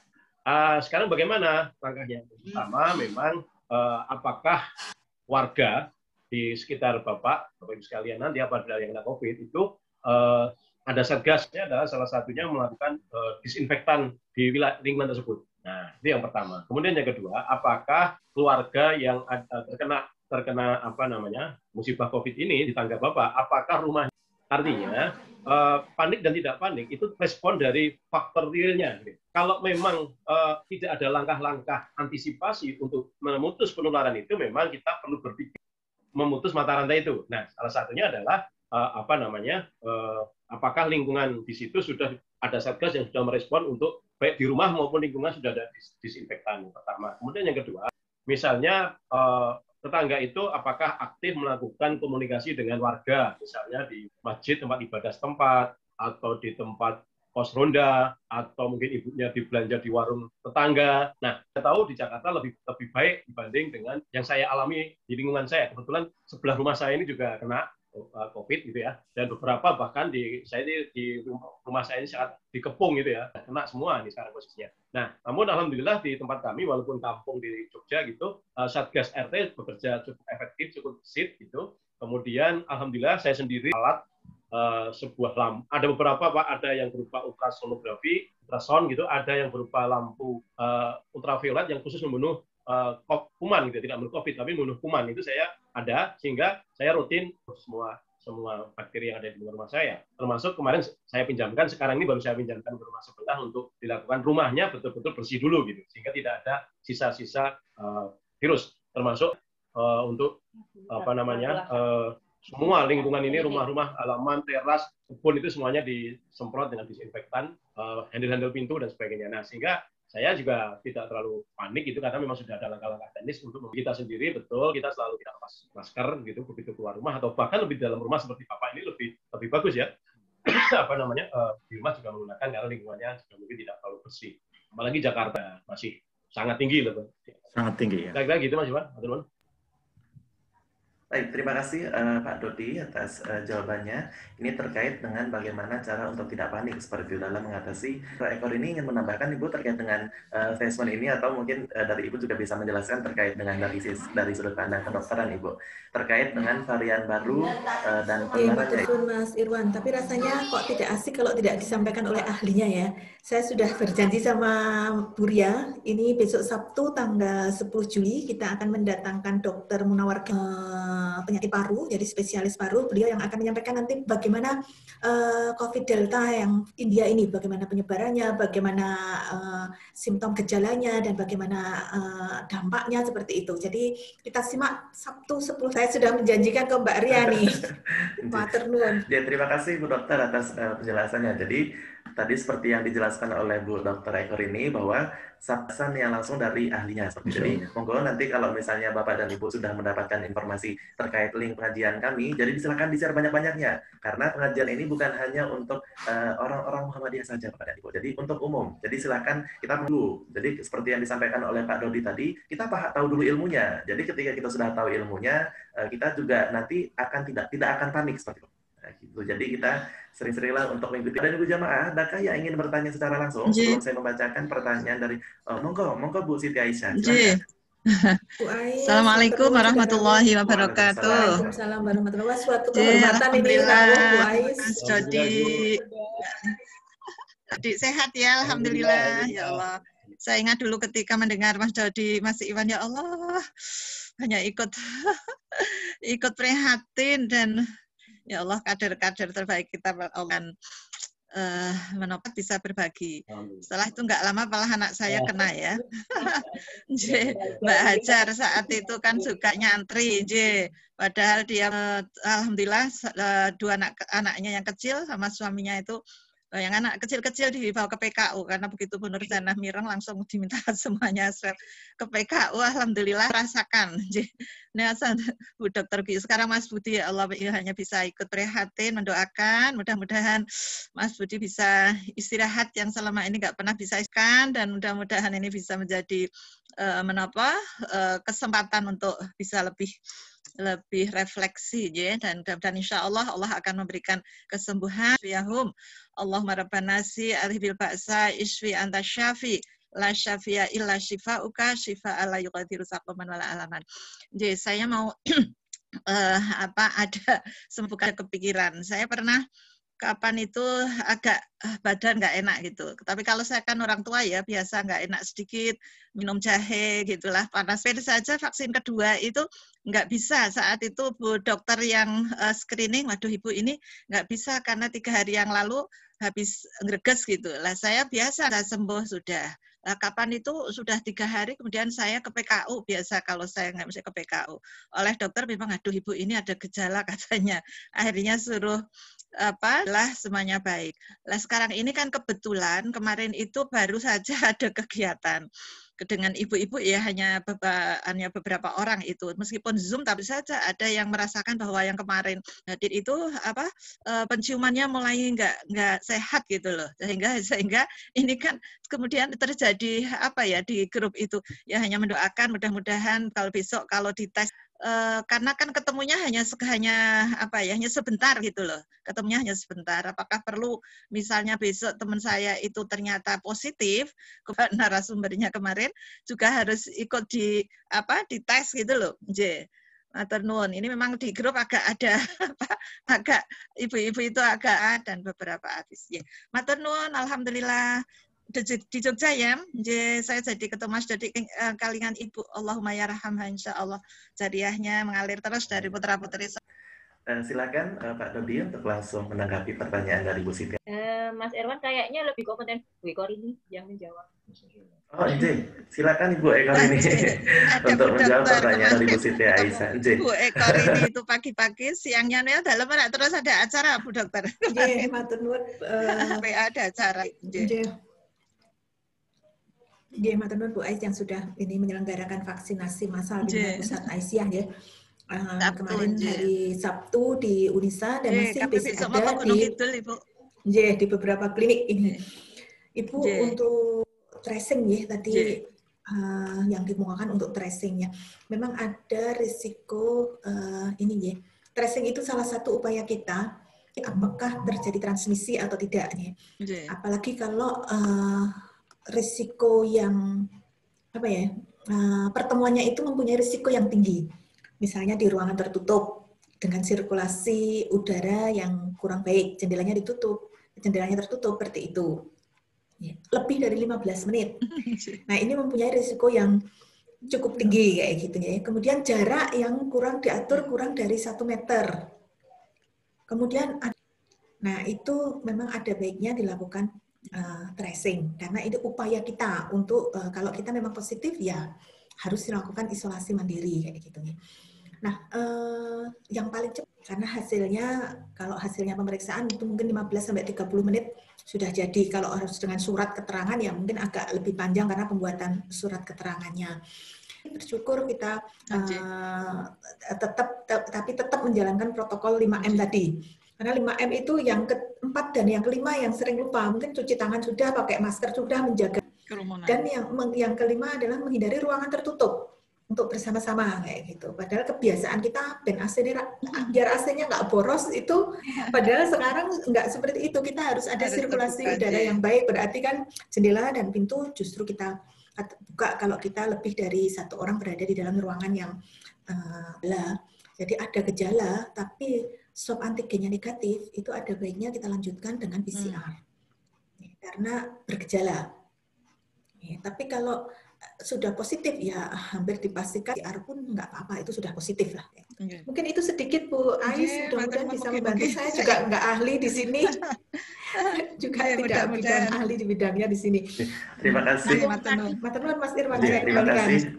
S4: sekarang bagaimana langkahnya? Pertama memang apakah warga di sekitar Bapak Ibu sekalian nanti apabila yang kena COVID itu ada satgasnya adalah salah satunya melakukan disinfektan di wilayah lingkungan tersebut. Nah, itu yang pertama. Kemudian yang kedua, apakah keluarga yang terkena musibah COVID ini di tangga Bapak, apakah rumah artinya panik dan tidak panik itu respon dari faktor realnya. Kalau memang tidak ada langkah-langkah antisipasi untuk memutus penularan itu, memang kita perlu berpikir memutus mata rantai itu. Nah, salah satunya adalah apakah lingkungan di situ sudah ada satgas yang sudah merespon untuk baik di rumah maupun lingkungan sudah ada disinfektan pertama. Kemudian yang kedua, misalnya tetangga itu apakah aktif melakukan komunikasi dengan warga, misalnya di masjid tempat ibadah setempat, atau di tempat pos ronda, atau mungkin ibunya dibelanja di warung tetangga. Nah, saya tahu di Jakarta lebih baik dibanding dengan yang saya alami di lingkungan saya. Kebetulan sebelah rumah saya ini juga kena COVID gitu ya, dan beberapa bahkan di rumah saya ini sangat dikepung gitu ya, kena semua nih sekarang posisinya. Nah, namun alhamdulillah di tempat kami walaupun kampung di Jogja gitu, Satgas RT bekerja cukup efektif, cukup gesit gitu. Kemudian alhamdulillah saya sendiri alat sebuah lampu, ada beberapa Pak, ada yang berupa ultrasonografi, ultrasound gitu, ada yang berupa lampu ultraviolet yang khusus membunuh kuman gitu, tidak membunuh COVID tapi membunuh kuman. Itu saya ada, sehingga saya rutin semua bakteri yang ada di rumah saya, termasuk kemarin saya pinjamkan, sekarang ini baru saya pinjamkan ke rumah sebelah untuk dilakukan rumahnya betul-betul bersih dulu gitu, sehingga tidak ada sisa-sisa virus, termasuk untuk semua lingkungan ini, rumah-rumah, halaman, teras, kebun itu semuanya disemprot dengan disinfektan, handle-handle pintu dan sebagainya. Nah, sehingga saya juga tidak terlalu panik gitu karena memang sudah ada langkah-langkah teknis untuk kita sendiri. Betul, kita selalu tidak lepas masker gitu begitu keluar rumah atau bahkan lebih dalam rumah seperti Bapak ini lebih bagus ya. Apa namanya, di rumah juga menggunakan karena lingkungannya juga mungkin tidak terlalu bersih. Apalagi Jakarta masih sangat tinggi loh.
S8: Sangat tinggi ya.
S4: Kira-kira gitu Mas Iwan, teman-teman.
S2: Baik, terima kasih Pak Dodi atas jawabannya. Ini terkait dengan bagaimana cara untuk tidak panik seperti itu dalam mengatasi. Ekor ini ingin menambahkan Ibu terkait dengan assessment ini atau mungkin dari Ibu juga bisa menjelaskan terkait dengan dari sudut pandang kedokteran Ibu terkait dengan varian baru dan penularannya.
S3: Betul Mas Irwan, tapi rasanya kok tidak asik kalau tidak disampaikan oleh ahlinya ya. Saya sudah berjanji sama Bu Ria, ini besok Sabtu tanggal 10 Juli kita akan mendatangkan Dokter Munawar penyakit paru, jadi spesialis paru. Beliau yang akan menyampaikan nanti bagaimana COVID Delta yang India ini, bagaimana penyebarannya, bagaimana simptom gejalanya, dan bagaimana dampaknya seperti itu. Jadi kita simak Sabtu 10. Saya sudah menjanjikan ke Mbak Ria nih. Matur nuwun.
S2: Ya, terima kasih Bu Dokter atas penjelasannya. Jadi tadi seperti yang dijelaskan oleh Bu Dokter Ekor ini bahwa saran yang langsung dari ahlinya. Jadi monggo nanti kalau misalnya Bapak dan Ibu sudah mendapatkan informasi terkait link pengajian kami, jadi silakan di-share banyak-banyaknya. Karena pengajian ini bukan hanya untuk orang-orang Muhammadiyah saja Bapak dan Ibu. Jadi untuk umum. Jadi silakan kita dulu. Jadi seperti yang disampaikan oleh Pak Dodi tadi, kita tahu dulu ilmunya. Jadi ketika kita sudah tahu ilmunya, kita juga nanti akan tidak akan panik seperti itu. Nah, gitu. Jadi kita sering-seringlah untuk mengikuti. Dan Ibu jamaah, adakah yang ingin bertanya secara langsung sebelum saya membacakan pertanyaan dari monggo Bu Siti Aisyah.
S5: Assalamualaikum warahmatullahi wabarakatuh.
S3: Waalaikumsalam warahmatullahi wabarakatuh. Suatu kehormatan ini Bu Ais.
S5: Mas Dodi. Adik sehat ya, alhamdulillah ya Allah. Saya ingat dulu ketika mendengar Mas Dodi, Mas Iwan, ya Allah, hanya ikut prihatin dan ya Allah, kader-kader terbaik kita akan menopang bisa berbagi. Setelah itu nggak lama malah anak saya kena ya. Mbak Hajar saat itu kan juga nyantri, padahal dia alhamdulillah dua anaknya yang kecil sama suaminya itu. Yang anak kecil-kecil dibawa ke PKU karena begitu Bu Nur Janah Mireng langsung diminta semuanya swab ke PKU. Alhamdulillah rasakan. Nah, Bu Dokter sekarang Mas Budi ya Allah hanya bisa ikut prihatin, mendoakan. Mudah-mudahan Mas Budi bisa istirahat yang selama ini nggak pernah bisa istirahat dan mudah-mudahan ini bisa menjadi kesempatan untuk bisa lebih refleksi ya, dan insya Allah akan memberikan kesembuhan. Yahum Allahumma rabbana nasi arhibil ba'sa isfi anta syafi la syafi'a illa syifa'uka syifa'a la yughadiru saqaman wala alaman. Jadi saya mau ada sembuhkan kepikiran. Saya pernah kapan itu agak badan nggak enak gitu. Tapi kalau saya kan orang tua ya biasa nggak enak sedikit, minum jahe gitulah, panas. Saja vaksin kedua itu nggak bisa. Saat itu Bu Dokter yang screening, waduh Ibu ini nggak bisa karena 3 hari yang lalu habis ngereges gitu. Lah saya biasa nggak sembuh sudah. Kapan itu sudah 3 hari kemudian saya ke PKU, biasa kalau saya nggak bisa ke PKU. Oleh dokter memang aduh Ibu ini ada gejala katanya. Akhirnya suruh lah semuanya baik. Lah sekarang ini kan kebetulan kemarin itu baru saja ada kegiatan dengan ibu-ibu ya hanya beberapa orang itu meskipun Zoom tapi saja ada yang merasakan bahwa yang kemarin hadir itu penciumannya mulai nggak sehat gitu loh sehingga ini kan kemudian terjadi di grup itu ya hanya mendoakan mudah-mudahan kalau besok kalau dites karena kan ketemunya hanya sebentar gitu loh. Ketemunya hanya sebentar. Apakah perlu misalnya besok teman saya itu ternyata positif, narasumbernya kemarin juga harus ikut dites gitu loh. Matur nuwun. Ini memang di grup agak ada agak ibu-ibu itu agak dan beberapa artis. Matur nuwun, alhamdulillah. Di Jogja ya, saya jadi ketemu Mas Dodi kalingan Ibu Allahumma ya rahamha insyaallah jariahnya mengalir terus dari putra-putri.
S2: Silakan Pak Dodi untuk langsung menanggapi pertanyaan dari Bu Siti.
S6: Mas Erwan kayaknya lebih kompeten Bu Ekor ini yang menjawab.
S2: Oh, silakan Ibu Ekor ini untuk menjawab pertanyaan dari Bu Siti Aisyah.
S5: Bu Ekor ini itu pagi-pagi, siangnya dalam terus ada acara Bu Dokter.
S3: Matur nuwun.
S5: Sampai ada acara.
S3: Nggih, matur nuwun Bu Ais yang sudah ini menyelenggarakan vaksinasi massal di
S5: Nggih.
S3: Pusat Aisyah ya.
S5: Sabtu,
S3: Kemarin
S5: nggih.
S3: hari Sabtu di Unisa dan
S5: Nggih,
S3: masih
S5: kami
S3: besok
S5: besok
S3: ada
S5: mau Gunung
S3: di
S5: Kidul, Ibu.
S3: di beberapa klinik ini. Ibu
S5: Nggih.
S3: untuk tracing ya tadi
S5: Nggih.
S3: yang dikemukakan untuk tracingnya. Memang ada risiko ini ya. Tracing itu salah satu upaya kita apakah terjadi transmisi atau tidak ya.
S5: Nggih.
S3: Apalagi kalau risiko yang apa ya pertemuannya itu mempunyai risiko yang tinggi. Misalnya di ruangan tertutup dengan sirkulasi udara yang kurang baik, jendelanya tertutup seperti itu. Lebih dari 15 menit. Nah, ini mempunyai risiko yang cukup tinggi kayak gitu ya. Kemudian jarak yang diatur kurang dari 1 meter. Kemudian nah itu memang ada baiknya dilakukan tracing karena itu upaya kita untuk kalau kita memang positif ya harus dilakukan isolasi mandiri kayak gitu ya. Nah, yang paling cepat karena kalau hasilnya pemeriksaan itu mungkin 15 sampai 30 menit sudah jadi. Kalau harus dengan surat keterangan ya mungkin agak lebih panjang karena pembuatan surat keterangannya. Bersyukur kita tetap menjalankan protokol 5M tadi. Karena 5M itu yang keempat dan yang kelima yang sering lupa. Mungkin cuci tangan sudah, pakai masker sudah, menjaga
S5: kerumunan.
S3: Dan yang kelima adalah menghindari ruangan tertutup untuk bersama-sama kayak gitu. Padahal kebiasaan kita biar AC-nya nggak boros itu, padahal sekarang nggak seperti itu. Kita harus ada sirkulasi udara yang baik. Berarti kan jendela dan pintu justru kita buka kalau kita lebih dari 1 orang berada di dalam ruangan yang jadi ada gejala tapi swab antigennya negatif, itu ada baiknya kita lanjutkan dengan PCR karena bergejala. Tapi kalau sudah positif ya hampir dipastikan PCR pun nggak apa-apa, itu sudah positif lah. Mungkin itu sedikit Bu Ais, mudah-mudahan bisa membantu. Saya juga nggak ahli di sini, juga tidak bidang ahli di bidangnya di sini.
S2: Terima kasih.
S3: Matur nuwun Mas Irwan.
S2: Terima kasih.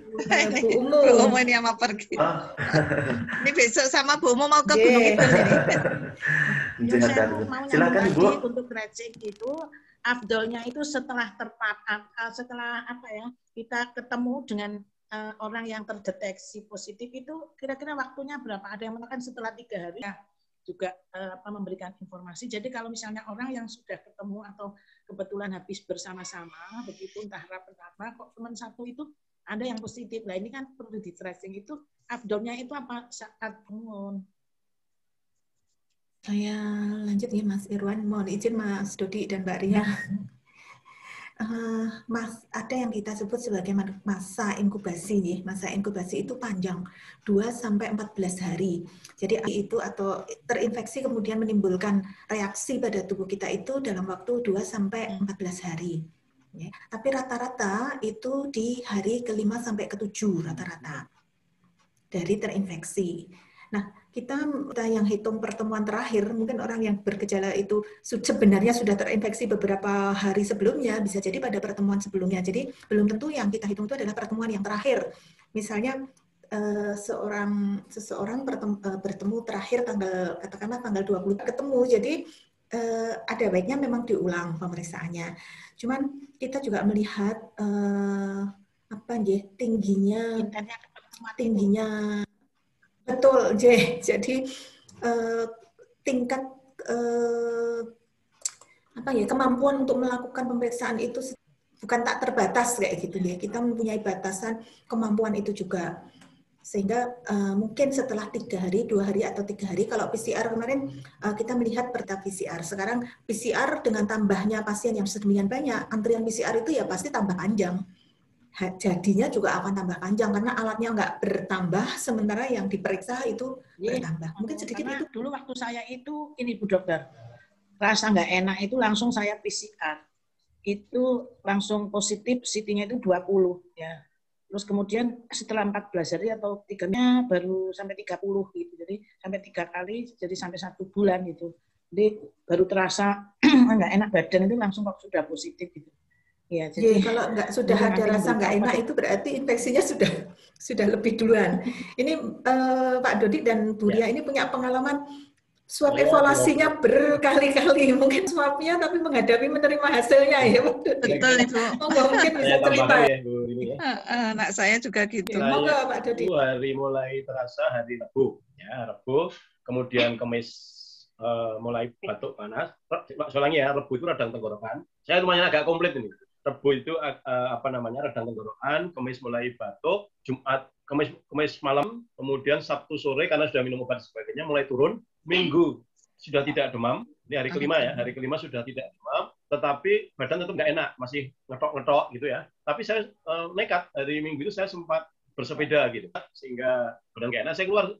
S3: Bu Umu.
S5: Bu Umu ini yang mau pergi. Ini besok sama Bu Umu mau ke Gunung Kidul ini.
S9: Saya mau
S2: silakan
S9: nyambung
S2: Bu.
S9: lagi untuk tracing itu afdolnya itu setelah kita ketemu dengan orang yang terdeteksi positif itu kira-kira waktunya berapa? Ada yang mengatakan setelah 3 hari juga memberikan informasi. Jadi kalau misalnya orang yang sudah ketemu atau kebetulan habis bersama-sama begitu entah rapat-rapat kok teman satu itu ada yang positif. Nah ini kan perlu di tracing itu afdolnya itu apa saat umum?
S3: Saya lanjut ya Mas Irwan, mohon izin Mas Dodi dan Mbak Ria. Ada yang kita sebut sebagai masa inkubasi nih. Masa inkubasi itu panjang 2-14 hari. Jadi itu atau terinfeksi kemudian menimbulkan reaksi pada tubuh kita itu dalam waktu 2-14 hari. Ya. Tapi rata-rata itu di hari ke-5 sampai ke-7 rata-rata dari terinfeksi. Nah, kita yang hitung pertemuan terakhir, mungkin orang yang bergejala itu sebenarnya sudah terinfeksi beberapa hari sebelumnya, bisa jadi pada pertemuan sebelumnya. Jadi belum tentu yang kita hitung itu adalah pertemuan yang terakhir. Misalnya seseorang bertemu terakhir katakanlah tanggal 20 ketemu, jadi ada baiknya memang diulang pemeriksaannya. Cuman kita juga melihat tingginya betul, jadi tingkat kemampuan untuk melakukan pemeriksaan itu bukan tak terbatas kayak gitu ya. Kita mempunyai batasan kemampuan itu juga. Sehingga mungkin setelah 3 hari, 2 hari atau 3 hari, kalau PCR kemarin kita melihat perta PCR. Sekarang PCR dengan tambahnya pasien yang sedemikian banyak, antrian PCR itu ya pasti tambah panjang. Jadinya juga akan tambah panjang karena alatnya nggak bertambah, sementara yang diperiksa itu bertambah. Mungkin sedikit
S9: karena
S3: itu.
S9: Dulu waktu saya itu, ini Bu Dokter, rasa nggak enak itu langsung saya PCR. Itu langsung positif, CT-nya itu 20. Ya. Terus kemudian setelah 14 hari atau 3-nya baru sampai 30 gitu. Jadi sampai 3 kali, jadi sampai 1 bulan gitu. Jadi baru terasa nggak enak badan itu langsung kok sudah positif gitu. Ya,
S3: jadi kalau sudah ada rasa nggak enak itu berarti infeksinya sudah lebih duluan. Ini Pak Dodi dan Bu Ria ini punya pengalaman swab
S4: Saya
S3: evaluasinya berkali-kali, mungkin swabnya tapi menghadapi menerima hasilnya ya Pak Dodi.
S5: Betul Ibu.
S3: Mungkin bisa
S4: saya
S3: cerita
S4: tambahkan
S3: ya.
S4: ya Bu ini ya.
S5: Anak saya juga gitu.
S3: Monggo Pak Dodi.
S4: Itu hari mulai terasa hari Rabu, ya Rabu, kemudian Kamis mulai batuk panas. Soalnya ya Rabu itu radang tenggorokan. Saya lumayan agak komplit ini. Rabu itu radang tenggorokan, Kamis mulai batuk, Jumat, Kamis malam, kemudian Sabtu sore karena sudah minum obat dan sebagainya mulai turun. Minggu sudah tidak demam. Ini hari kelima ya. Hari kelima sudah tidak demam, tetapi badan tetap nggak enak, masih ngetok-ngetok gitu ya. Tapi saya nekat hari Minggu itu saya sempat bersepeda gitu, sehingga badan nggak enak. Saya keluar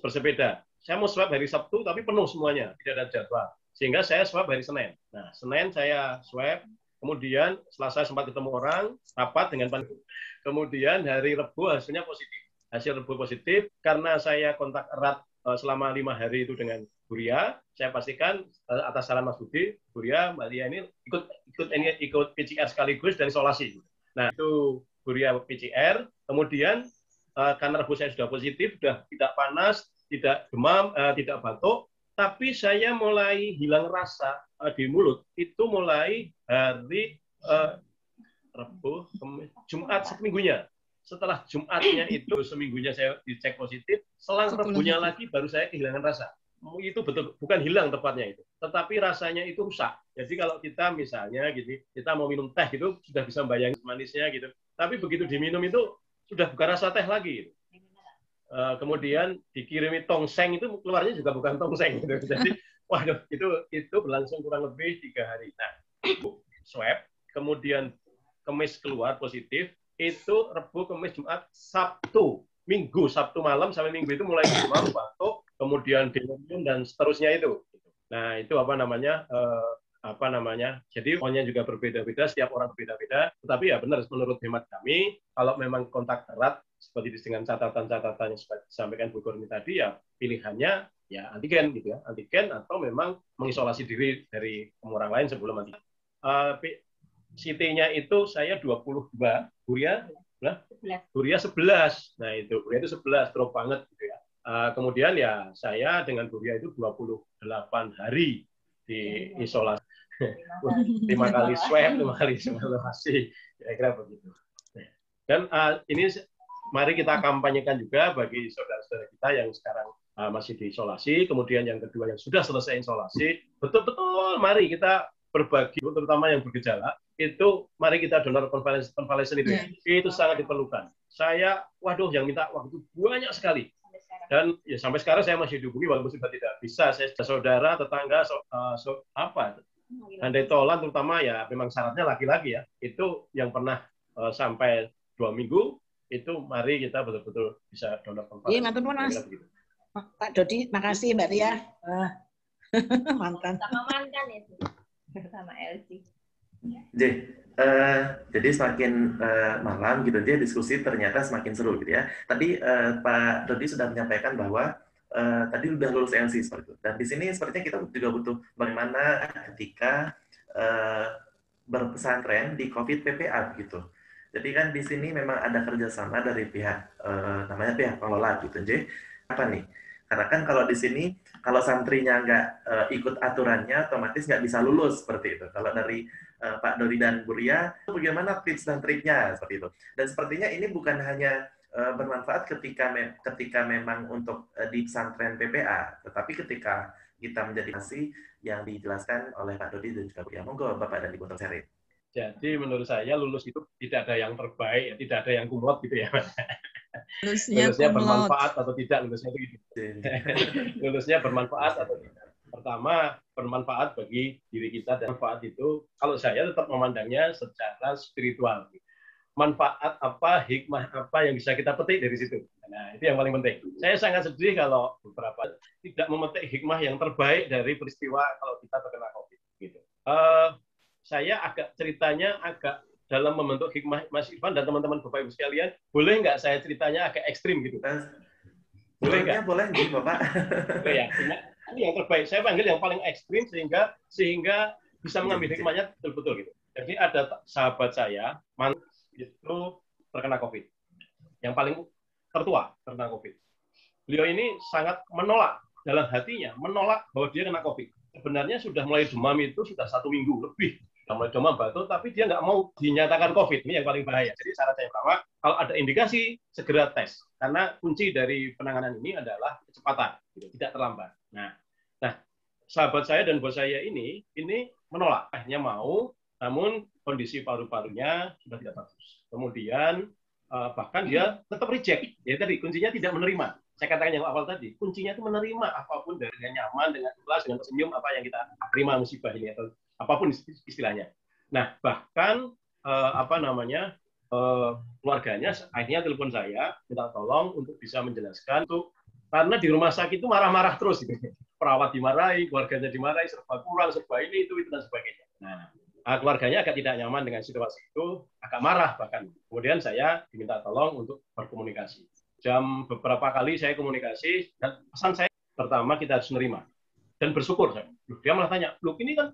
S4: bersepeda. Saya mau swab hari Sabtu, tapi penuh semuanya, tidak ada jadwal. Sehingga saya swab hari Senin. Nah, Senin saya swab. Kemudian Selasa sempat ketemu orang, rapat dengan pandemi. Kemudian hari Rabu hasilnya positif. Hasil Rabu positif karena saya kontak erat selama 5 hari itu dengan Buria. Saya pastikan atas saran Mas Budi, Buria, Mbak Lia ini ikut PCR sekaligus dan isolasi. Nah itu Buria PCR. Kemudian karena Rabu saya sudah positif, sudah tidak panas, tidak demam, tidak batuk, tapi saya mulai hilang rasa di mulut itu mulai hari Rabu, Jumat seminggunya. Setelah Jumatnya itu seminggunya saya dicek positif, selang Rabunya lagi baru saya kehilangan rasa. Itu betul bukan hilang tepatnya itu, tetapi rasanya itu rusak. Jadi kalau kita misalnya gitu, kita mau minum teh gitu sudah bisa membayangkan manisnya gitu, tapi begitu diminum itu sudah bukan rasa teh lagi. Gitu. Kemudian dikirimi tongseng itu keluarnya juga bukan tongseng. Gitu. Jadi waduh itu berlangsung kurang lebih 3 hari. Nah swab, kemudian Kamis keluar positif. Itu Rabu, Kamis, Jumat, Sabtu, Minggu, Sabtu malam sampai Minggu itu mulai demam, batuk, kemudian delirium dan seterusnya itu. Nah itu apa namanya? Jadi pokoknya juga berbeda-beda, setiap orang berbeda-beda. Tetapi ya benar menurut hemat kami, kalau memang kontak erat seperti dengan catatan-catatan yang disampaikan Bu Kurni tadi, ya pilihannya ya antigen gitu ya, antigen atau memang mengisolasi diri dari orang lain sebelum antigen. CT-nya itu saya 22, Buria 11. Nah itu Buria itu 11, drop banget gitu ya. Kemudian ya saya dengan Buria itu 28 hari di isolasi. 5 kali swab, 5 kali isolasi, kira-kira begitu. Dan ini mari kita kampanyekan juga bagi saudara-saudara kita yang sekarang masih diisolasi, kemudian yang kedua yang sudah selesai isolasi, betul-betul mari kita berbagi, terutama yang bergejala, itu mari kita donor convalescent itu ya. Itu sangat diperlukan. Saya, yang minta waktu banyak sekali. Dan ya sampai sekarang saya masih dihubungi walaupun sudah tidak bisa. Saya saudara, tetangga, handai tolan terutama ya memang syaratnya laki-laki ya. Itu yang pernah sampai 2 minggu, itu mari kita betul-betul bisa donor convalescent.
S9: Iya, Mas. Pak Dodi, makasih Mbak Ria. Mantan.
S6: Sama mantan ya. Sama LC.
S2: Jadi semakin malam gitu dia diskusi ternyata semakin seru gitu ya. Tadi Pak Dodi sudah menyampaikan bahwa tadi sudah lulus LC seperti itu. Dan di sini sepertinya kita juga butuh bagaimana ketika berpesantren di COVID PPA gitu. Jadi kan di sini memang ada kerjasama dari pihak namanya pihak pengelola gitu. Jadi apa nih? Karena kan kalau di sini, kalau santrinya nggak ikut aturannya, otomatis nggak bisa lulus seperti itu. Kalau dari Pak Dodi dan Buria, bagaimana tips dan triknya seperti itu. Dan sepertinya ini bukan hanya bermanfaat ketika memang untuk di pesantren PPA, tetapi ketika kita menjadi nasi yang dijelaskan oleh Pak Dodi dan juga Buria. Monggo Bapak dan Ibu sharing.
S4: Jadi menurut saya lulus itu tidak ada yang terbaik, tidak ada yang kumlot gitu ya. Lulusnya bermanfaat atau tidak, lulusnya itu gitu. Lulusnya bermanfaat atau tidak. Pertama, bermanfaat bagi diri kita, dan manfaat itu kalau saya tetap memandangnya secara spiritual. Manfaat apa, hikmah apa yang bisa kita petik dari situ. Nah, itu yang paling penting. Saya sangat sedih kalau beberapa tidak memetik hikmah yang terbaik dari peristiwa kalau kita terkena COVID. Gitu. Saya ceritanya agak dalam membentuk hikmah Mas Irfan dan teman-teman Bapak Ibu sekalian, boleh nggak saya ceritanya agak ekstrim gitu? Boleh nggak? Boleh nih Bapak. Ya, ini yang terbaik. Saya panggil yang paling ekstrim sehingga bisa mengambil hikmahnya betul-betul gitu. Jadi ada sahabat saya, itu terkena COVID. Yang paling tertua terkena COVID. Beliau ini sangat menolak dalam hatinya menolak bahwa dia kena COVID. Sebenarnya sudah mulai demam itu sudah 1 minggu lebih. Sudah mulai demam batuk, tapi dia nggak mau dinyatakan COVID. Ini yang paling bahaya. Jadi saran saya pertama, kalau ada indikasi, segera tes. Karena kunci dari penanganan ini adalah kecepatan, tidak terlambat. Nah, sahabat saya dan bos saya ini menolak. Akhirnya mau, namun kondisi paru-parunya sudah tidak bagus. Kemudian bahkan dia tetap reject. Ya tadi kuncinya tidak menerima. Saya katakan yang awal tadi, kuncinya itu menerima apapun dengan nyaman, dengan ikhlas, dengan senyum apa yang kita terima musibah ini atau apapun istilahnya. Nah, bahkan keluarganya akhirnya telepon saya minta tolong untuk bisa menjelaskan karena di rumah sakit itu marah-marah terus gitu. Perawat dimarahi, keluarganya dimarahi, serba kurang, serba ini itu dan sebagainya. Nah, keluarganya agak tidak nyaman dengan situasi itu, agak marah bahkan. Kemudian saya diminta tolong untuk berkomunikasi. Jam beberapa kali saya komunikasi dan pesan saya pertama kita harus menerima dan bersyukur. Dia malah tanya, "Loh, ini kan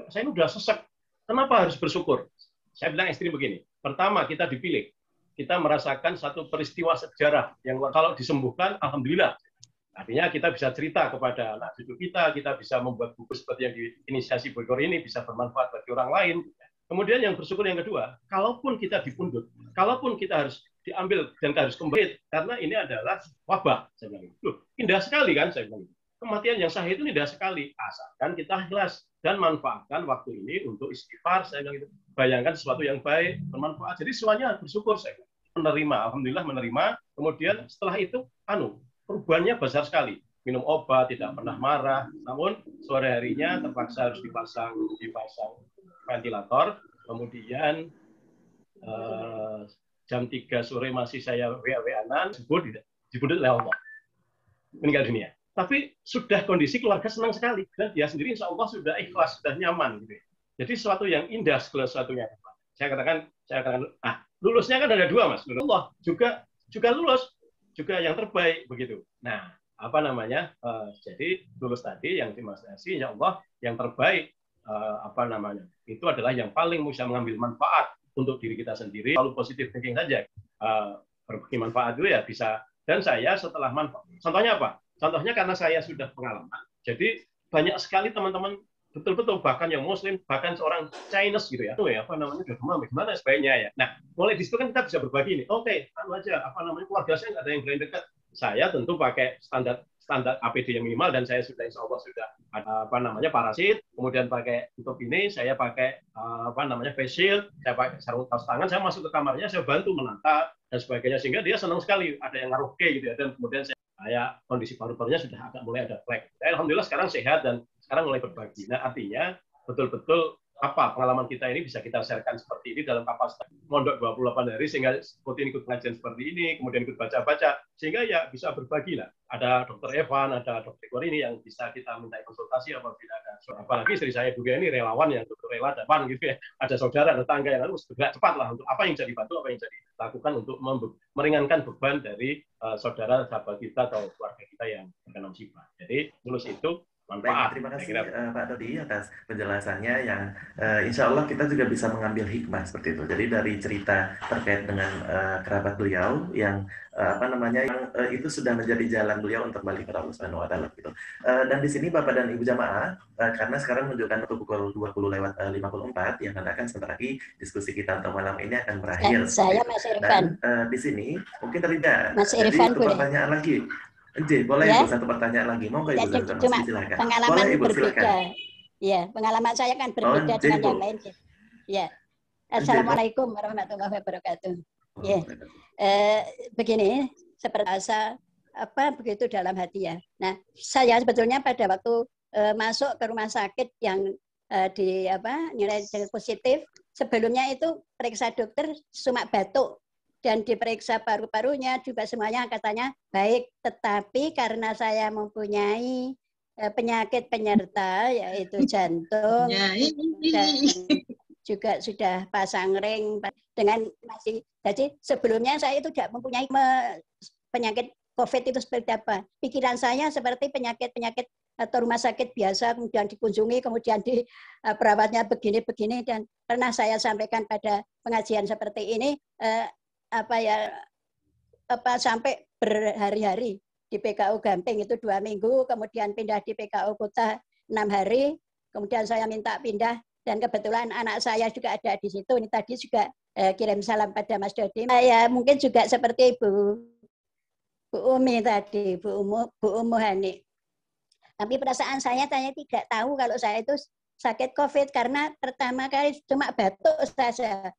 S4: saya udah sesek. Kenapa harus bersyukur?" Saya bilang istri begini, pertama kita dipilih. Kita merasakan satu peristiwa sejarah yang kalau disembuhkan alhamdulillah. Artinya kita bisa cerita kepada anak cucu kita bisa membuat buku seperti yang diinisiasi Bogor ini bisa bermanfaat bagi orang lain. Kemudian yang bersyukur yang kedua, kalaupun kita dipundut, kalaupun kita harus diambil dan harus kembali karena ini adalah wabah, saya bilang. Loh, indah sekali kan saya bilang. Kematian yang sahih itu indah sekali, asalkan kita ikhlas dan manfaatkan waktu ini untuk istighfar, saya bilang itu. Bayangkan sesuatu yang baik, bermanfaat. Jadi semuanya bersyukur saya bilang. Menerima, alhamdulillah menerima. Kemudian setelah itu perubahannya besar sekali. Minum obat, tidak pernah marah, namun sore harinya terpaksa harus dipasang ventilator. Kemudian jam 3 sore masih saya WA-WA-an, dibundut oleh Allah. Meninggal dunia. Tapi sudah kondisi keluarga senang sekali. Dan dia sendiri insya Allah sudah ikhlas, sudah nyaman. Gitu. Jadi sesuatu yang indah segala sesuatunya. Saya katakan, lulusnya kan ada 2, Mas. Allah juga lulus, juga yang terbaik. Begitu. Nah, jadi lulus tadi yang dimaksudasi, insya Allah yang terbaik, itu adalah yang paling bisa mengambil manfaat untuk diri kita sendiri, lalu positif thinking saja berbagi manfaat itu ya bisa. Dan saya setelah manfaat, contohnya apa? Contohnya karena saya sudah pengalaman, jadi banyak sekali teman-teman betul-betul bahkan yang Muslim, bahkan seorang Chinese gitu ya, udah demam, gimana sebaiknya ya. Nah, mulai di situ kan kita bisa berbagi nih. Oke, keluarga saya nggak ada yang berani dekat. Saya tentu pakai standar APD yang minimal dan saya sudah insya Allah sudah ada parasit, kemudian pakai untuk ini saya pakai face shield, saya pakai sarung tangan, saya masuk ke kamarnya, saya bantu menata dan sebagainya sehingga dia senang sekali ada yang ngaruh gitu ya. Dan kemudian saya kondisi paru-parunya sudah agak mulai ada flek. Alhamdulillah sekarang sehat dan sekarang mulai berbagi. Nah, artinya betul-betul pengalaman kita ini bisa kita sharekan seperti ini dalam kapasitas mondok 28 hari sehingga ikut pengajian seperti ini, kemudian ikut baca-baca sehingga ya bisa berbagi lah. Ada Dr. Evan, ada Dr. Ekor ini yang bisa kita minta konsultasi apabila ada. Apalagi istri saya juga ini relawan yang rela depan gitu ya. Ada saudara, ada tangga yang harus bergerak cepat lah untuk apa yang bisa dibantu, apa yang bisa dilakukan untuk meringankan beban dari saudara, sahabat kita atau keluarga kita yang terkena musibah. Jadi lulus itu manfaat.
S2: Terima kasih Pak Dodi atas penjelasannya yang insya Allah kita juga bisa mengambil hikmah seperti itu. Jadi dari cerita terkait dengan kerabat beliau yang itu sudah menjadi jalan beliau untuk balik ke Allah Subhanahu wa taala gitu. Dan di sini Bapak dan Ibu jamaah karena sekarang menunjukkan waktu pukul 20:54 yang menandakan sebentar lagi diskusi kita untuk malam ini akan berakhir.
S1: Saya Mas Irfan.
S2: Dan di sini mungkin terlihat
S1: Mas Irfan
S2: jadi pertanyaan lagi. Boleh
S1: ya?
S2: Ibu satu pertanyaan lagi. Mau nggak Ibu Zanzan?
S1: Cuma
S2: Silakan.
S1: pengalaman
S2: Boleh, Ibu,
S1: berbeda.
S2: silakan.
S1: Ya, pengalaman saya kan berbeda dengan yang lain. Ya. Assalamualaikum warahmatullahi wabarakatuh. Ya. Begini, seperti begitu dalam hati ya. Nah, saya sebetulnya pada waktu masuk ke rumah sakit yang nilai positif, sebelumnya itu periksa dokter cuma batuk. Dan diperiksa paru-parunya juga semuanya katanya baik, tetapi karena saya mempunyai penyakit penyerta yaitu jantung dan juga sudah pasang ring dengan masih, jadi sebelumnya saya itu tidak mempunyai penyakit COVID itu seperti apa. Pikiran saya seperti penyakit-penyakit atau rumah sakit biasa, kemudian dikunjungi, kemudian di perawatnya begini-begini, dan pernah saya sampaikan pada pengajian seperti ini, sampai berhari-hari di PKU Gamping itu 2 minggu, kemudian pindah di PKU Kota 6 hari, kemudian saya minta pindah, dan kebetulan anak saya juga ada di situ. Ini tadi juga kirim salam pada Mas Dodi. Ya mungkin juga seperti Bu Umi tadi, Bu Umu Hani. Tapi perasaan saya tidak tahu kalau saya itu sakit COVID karena pertama kali cuma batuk saja.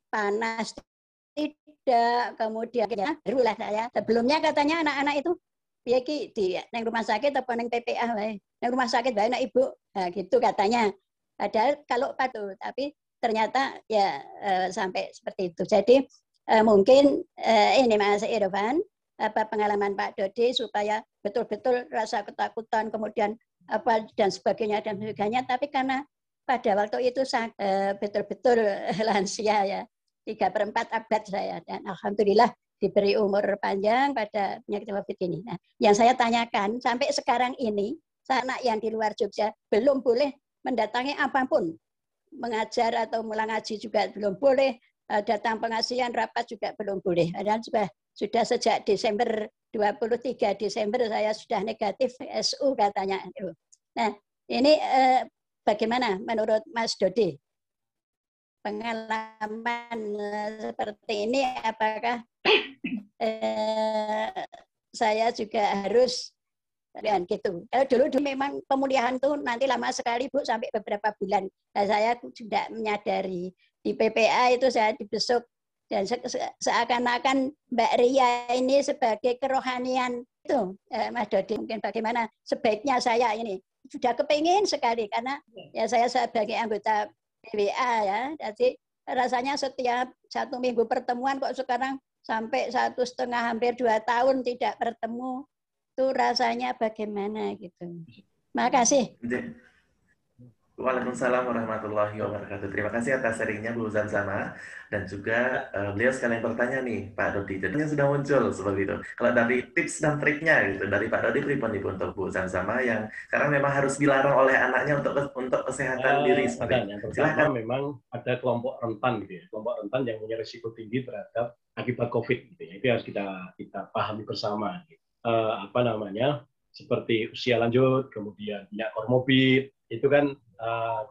S1: Panas tidak, kemudian barulah saya. Sebelumnya katanya anak-anak itu ya di rumah sakit atau neng PPA, neng rumah sakit banyak ibu, nah, gitu katanya. Padahal kalau patuh, tapi ternyata ya sampai seperti itu. Jadi mungkin ini Mas Irfan, apa pengalaman Pak Dodi supaya betul-betul rasa ketakutan kemudian apa dan sebagainya, tapi karena pada waktu itu betul-betul lansia ya, 3/4 abad saya, dan alhamdulillah diberi umur panjang pada penyakit COVID ini. Nah, yang saya tanyakan sampai sekarang ini, anak yang di luar Jogja belum boleh mendatangi apapun, mengajar atau mulai ngaji juga belum boleh, datang pengajian rapat juga belum boleh. Dan sudah sejak Desember 23 Desember saya sudah negatif SU katanya. Nah, ini bagaimana menurut Mas Dodi? Pengalaman seperti ini apakah saya juga harus dan gitu. Kalau dulu memang pemulihan tuh nanti lama sekali Bu, sampai beberapa bulan. Nah, saya sudah menyadari di PPA itu saya dibesuk dan seakan-akan Mbak Ria ini sebagai kerohanian itu, Mas Dodi, mungkin bagaimana sebaiknya saya ini sudah kepingin sekali karena ya saya sebagai anggota PWA ya, jadi rasanya setiap 1 minggu pertemuan kok sekarang sampai 1,5 hampir 2 tahun tidak bertemu, itu rasanya bagaimana gitu. Makasih.
S2: Waalaikumsalam warahmatullahi wabarakatuh. Terima kasih atas sharingnya Bu Zanzama, dan juga beliau sekalian bertanya nih Pak Dodi. Jadinya sudah muncul seperti itu. Kalau dari tips dan triknya gitu dari Pak Dodi, pripun nih untuk Bu Zanzama yang sekarang memang harus dilarang oleh anaknya untuk kesehatan diri seperti itu.
S4: Yang pertama memang ada kelompok rentan gitu ya, kelompok rentan yang punya risiko tinggi terhadap akibat COVID gitu ya. Itu harus kita pahami bersama. Gitu. Seperti usia lanjut, kemudian punya komorbid, itu kan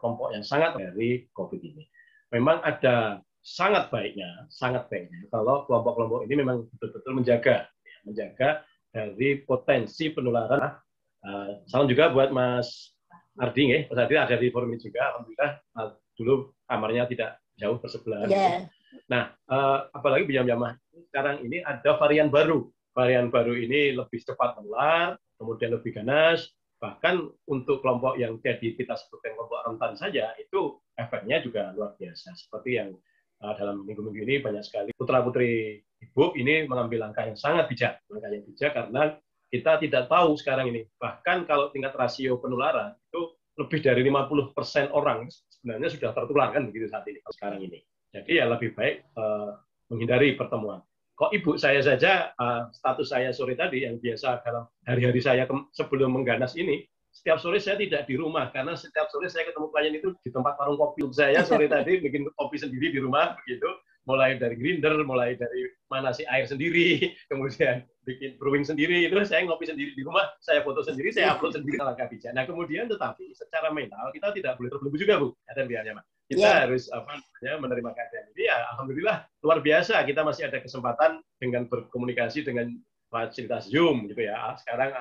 S4: kelompok yang sangat dari COVID ini. Memang ada sangat baiknya kalau kelompok-kelompok ini memang betul-betul menjaga dari potensi penularan. Salam juga buat Mas Ardi, Mas Ardi ada di forum ini juga. Alhamdulillah dulu kamarnya tidak jauh bersebelahan. Yeah. Nah, apalagi Bijam-Jamah sekarang ini ada varian baru. Varian baru ini lebih cepat menular, kemudian lebih ganas. Bahkan untuk kelompok yang tadi kita sebutkan kelompok rentan saja, itu efeknya juga luar biasa. Seperti yang dalam minggu-minggu ini banyak sekali putra-putri ibu ini mengambil langkah yang sangat bijak. Langkah yang bijak karena kita tidak tahu sekarang ini. Bahkan kalau tingkat rasio penularan itu lebih dari 50% orang sebenarnya sudah tertular kan begitu saat ini sekarang ini. Jadi ya lebih baik menghindari pertemuan. Kok ibu saya saja, status saya sore tadi yang biasa dalam hari-hari saya sebelum mengganas ini, setiap sore saya tidak di rumah, karena setiap sore saya ketemu klien itu di tempat warung kopi. Saya sore tadi bikin kopi sendiri di rumah, begitu. Mulai dari grinder, mulai dari manasi air sendiri, kemudian bikin brewing sendiri, itu saya ngopi sendiri di rumah, saya foto sendiri, saya upload sendiri langkah bijak. Nah kemudian tetapi secara mental kita tidak boleh terbelenggu juga Bu, ada biarnya Mas. Kita harus menerima keadaan ini. Ya alhamdulillah luar biasa kita masih ada kesempatan dengan berkomunikasi dengan fasilitas Zoom gitu ya. Sekarang